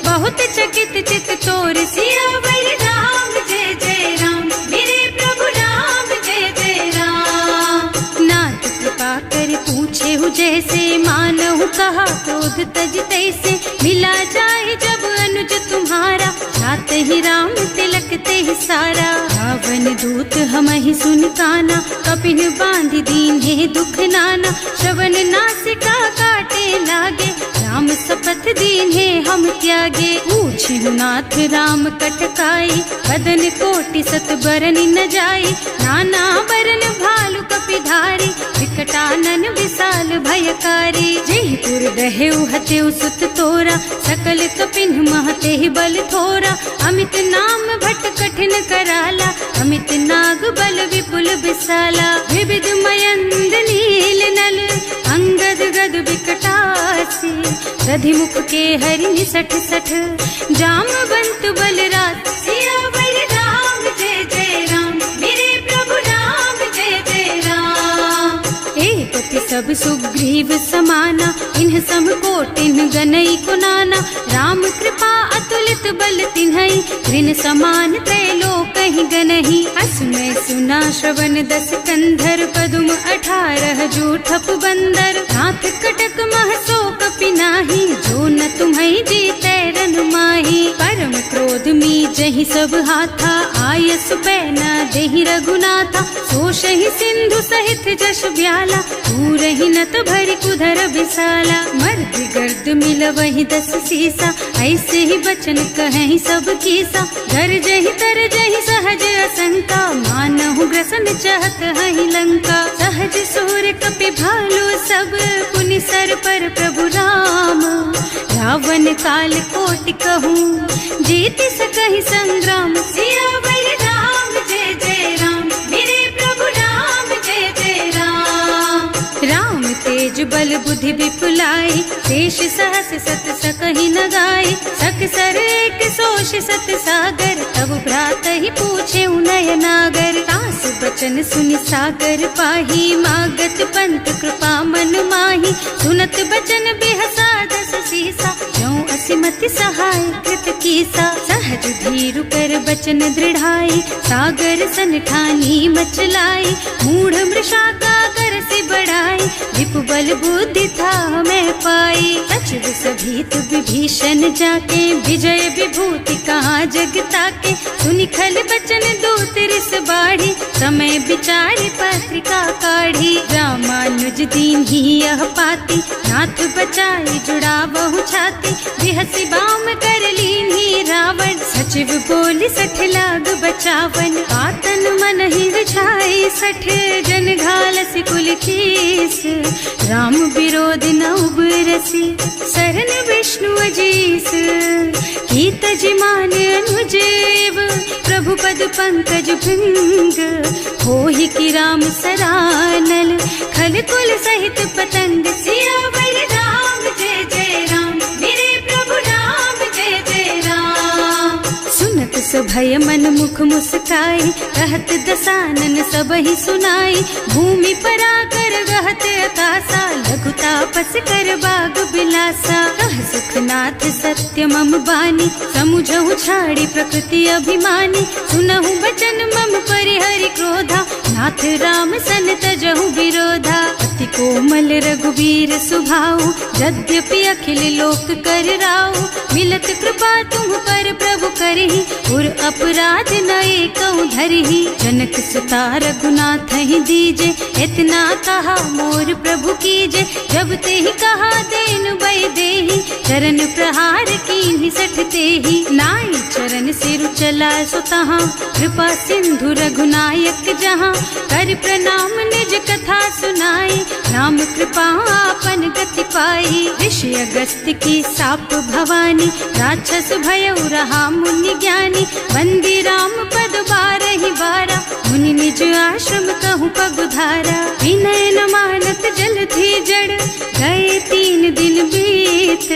बहुत चकित चित तोर। सियावर राम जय जय राम, मेरे प्रभु राम जय जय राम। नाथ कृपा कर पूछे हु जैसे, मानहु कहा क्रोध तज तैसे। मिला जाए जब अनुज तुम्हारा, जात ही राम तिलक ते सारा। रावण दूत हमहि सुन काना, कपिन बांधि दीन्हे दुख नाना। श्रवण नासिका काटे लागे, राम शपथ दीन्हे हम त्यागे। पूछिहु नाथ राम कटकाई, बदन कोटि सत बरनि न जाई। नाना बरन भालु कपिधारी, विकटानन विशाल भयकारी। जेहि पुर दहेउ हतेउ सुत तोरा, सकल कपिन महते बल थोरा। अमित नाम भट कठिन कराला, अमित नाग बल विपुल विशाला। विविध मयंद नील नल, अंगद गद विकटासी। दधि मुख के हरि निसठ सठ, जामवंत बलराज। सियावर राम जय जय राम, मेरे प्रभु राम जय जय राम। एक सब सुग्रीव समाना, इन्ह सम कोटिन गनई कुनाना। राम कृपा अतुलित बल तिन्हई, ऋण समान त्रैलोकहि गनहि। असमय सुना श्रवण दस कंधर, पदुम 18 जूठप बंदर। नाथ कटक मह सो कपि नाही, जो न तुम्हई जीतै रन माही। परम क्रोध मी जहि सब हाथा, आयस बैना देहि रघुनाथा। सोषहि सिंधु सहित जश ब्याला, पूरहि नत भरि कुधर विशाला। मर्द गर्द मिलवहि 10 सीसा, ऐसे ही बचन कहें सब कीसा। गरजहि तरजहि सहज असंका, मानहु ग्रसन चहत हहि लंका। सहज सूर कपि भालु सब, पुनि सर पर प्रभु राम। रावण काल कोटि कहूँ, जीति सकहि संग्राम। सियावर राम जय जय राम, मेरे प्रभु राम जय जय राम। राम तेज बल बुद्धि विपुलाई, शेष सहस सत सकहि न गाय। सक सर एक सोष सत सागर, तब भ्रात ही पूछे उनय नागर। तास बचन सुनि सागर पाही, मागत पंत कृपा मन माही। सुनत बचन बिहसा 10 सीसा, ज्यों असिमति सहाय कृत कीसा। सहज धीरु कर बचन दृढ़ाई, सागर सन ठानी मचलाई। मूढ़ मृषा का कर सि बढ़ाई, विपुबल बुद्धि था मैं पाई। सचिव सभीत विभीषण जाके, विजय विभूति कहाँ जगता के। सुनि खल बचन दूत रिस बाढ़ी, समय विचारी पत्रिका काढ़ी। रामानुज दीन ही यह पाती, नाथ बचाई जुड़ा बहु छाती। बिहसी बाम कर लीन्ही रावण, सचिव बोली 60 लाग बचावन। आतन मन ही विछाई 60, जन घालस कुल कीस। राम विरोध न उबरसी, शरण विष्णु अजीस। कीत जिमान अनुजेव, प्रभु पद पंकज भृंग। होहि की राम सरानल, खल कुल सहित पतंग। सियावर राम जय जय राम, मेरे प्रभु राम जय जय राम। सुनत सभय मन मुख मुस्काई, कहत दसानन सबहि सुनाई। भूमि पराकर गहत आकाशा, लघु तापस कर बाग बिलासा। कह सुखनाथ सत्य मम बानी, समुझहु छाड़ी प्रकृति अभिमानी। सुनहु बचन मम परिहरि क्रोधा, नाथ राम सन तजहु विरोधा। अति कोमल रघुवीर सुभाऊ, यद्यपि अखिल लोक कर राऊ। मिलत कृपा तुम पर प्रभु करहि, उर अपराध न एकहु धरहि। जनक सुता रघुनाथ ही दीजे, इतना कहा मोर प्रभु कीजे। जब ते ही कहा देन बय देहि, चरण प्रहार कीन्हि 60 तेहि। नाई चरण सिरु चला सुतहाँ, कृपा सिंधु रघुनायक जहाँ। कर प्रणाम निज कथा सुनाई, राम कृपा आपन गति पाई। ऋषि अगस्त्य की साप भवानी, राक्षस भयउ रहा मुनि ज्ञानी। बंदी राम पद बारहि बारा, मुनि निज आश्रम कहूँ पगुधारा। विनय न मानत जल थी जड़, गए 3 दिन बीत।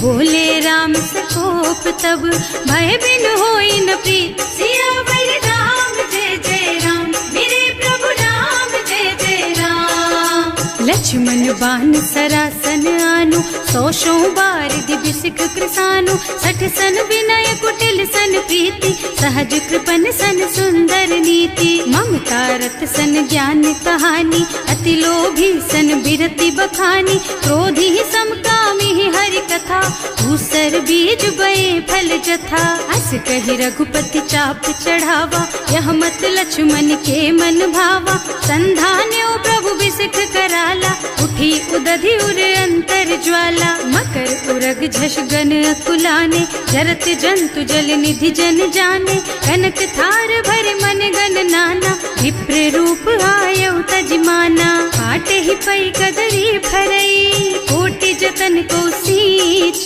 बोले राम सकोप तब, भय बिन होई न प्रीत। सियावर राम जय जय राम, मेरे प्रभु राम जय जय राम। लक्ष्मण बान सरासन आनु, 100 बार दिव्य सिख कृसानु। 60 सन विनय कुटिल सन प्रीति, सहज कृपन सन सुंदर नीति। ममता रत सन ज्ञान कहानी, अति लोभी सन बिरति बखानी। क्रोधी ही समकामी ही हरि कथा, दूसर बीज बये फल जथा। अस कहि रघुपति चाप चढ़ावा, यह मत लक्ष्मण के मन भावा। संधान्यो प्रभु बिसिख कराला, उठी उदधि उर अंतर ज्वाला। मकर उरग झष गन अकुलाने, जरत जंतु जल निधि जन जाने। कनक थार भर मन गन नाना, विप्र रूप आयउ तजमाना। काटे ही पै कदरी फरई, कोटि जतन को सींच।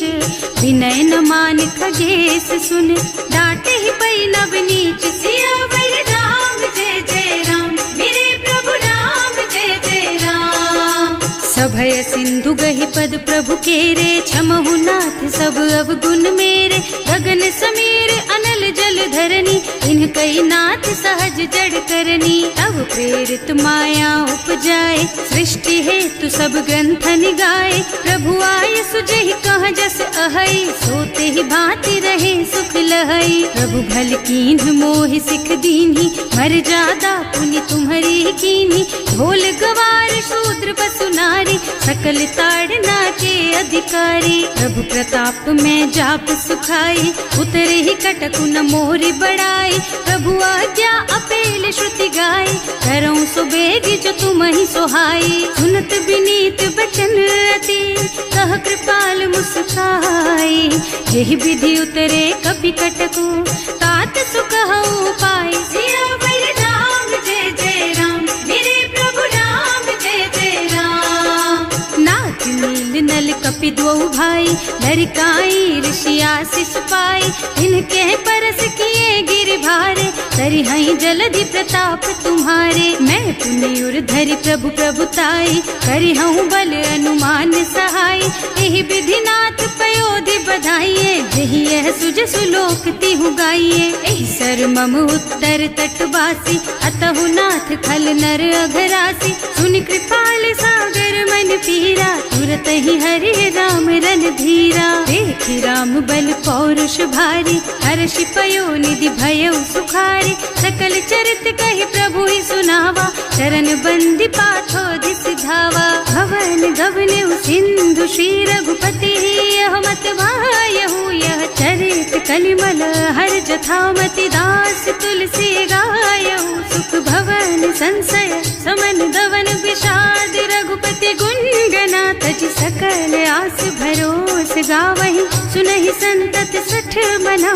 विनय न मान खगेश सुन, डांटे ही पै नव नीच। सियावर राम जय जय राम, मेरे प्रभु राम जय जय राम। सभय सिंधु गहि पद प्रभु केरे, क्षमहु नाथ सब अवगुण मेरे। गगन समीर अनल जल धरनी, इन्ह कई नाथ सहज जड़ करनी। तब प्रेरित माया उपजाए, सृष्टि हेतु सब ग्रंथन गाए। प्रभु आय सुजहि कह जस अहै, सोते ही भांति रहे सुख लहै। प्रभु भल कीन्ह मोहि सिख दीन्ही, मर जादा पुनि तुम्हरी कीन्ही। ढोल गवार शूद्र पशु नारी, सकल ताड़ना के अधिकारी। प्रभु प्रताप में जाप सुखाई, उतरे ही कटकु न मोरी बड़ाई। प्रभु आज्ञा अपेल श्रुति गाय, करऊं सुबेग जो तुम ही सोहाई। सुनत विनीत बचन अति, कह कृपाल मुस्काई। यही विधि उतरे कपि कटकु, तात सुकहु पाई। सियावर राम जय जय राम, मेरे प्रभु राम जय जय राम। नाथ नील नल कपि द्वौ भाई, लरिकाई ऋषि आशीष पाई। इनके परस किए गिर भारे, तरि हई जलधि प्रताप तुम्हारे। मैं पुनि उर धरि प्रभु प्रभुताई, करि हूँ बल अनुमान सहाय। यही विधि नाथ पयोधि बधाइए, यही यह सुज सुलोक तिहु गाइए। एहि सर मम उत्तर तटवासी, अतहु नाथ खल नर अघरासी। सुनि कृपाल सागर मन पीरा, तुरत तही हरे राम रणधीरा। देखि राम बल पौरुष भारी, हर्षि पयो निधि भयउ सुखारी। सकल चरित कहि प्रभु ही सुनावा, चरण बंदी पाथो दिस धावा। भवन गवनेउ सिंधु श्री रघुपति, यह मत वायहु यह चरित कलिमल हर जथामति। दास तुलसी गायहु, सुख भवन संशय समन गवन विषाद। रघुपति गुण गना तज सकल आस भरोस गावहि। सुनहि संतत सठ मना,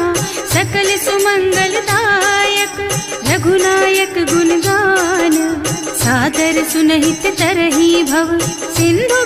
सकल सुमंगल दायक। रघुनायक गुण गान, सादर सुनहित तरही भव। सिंधु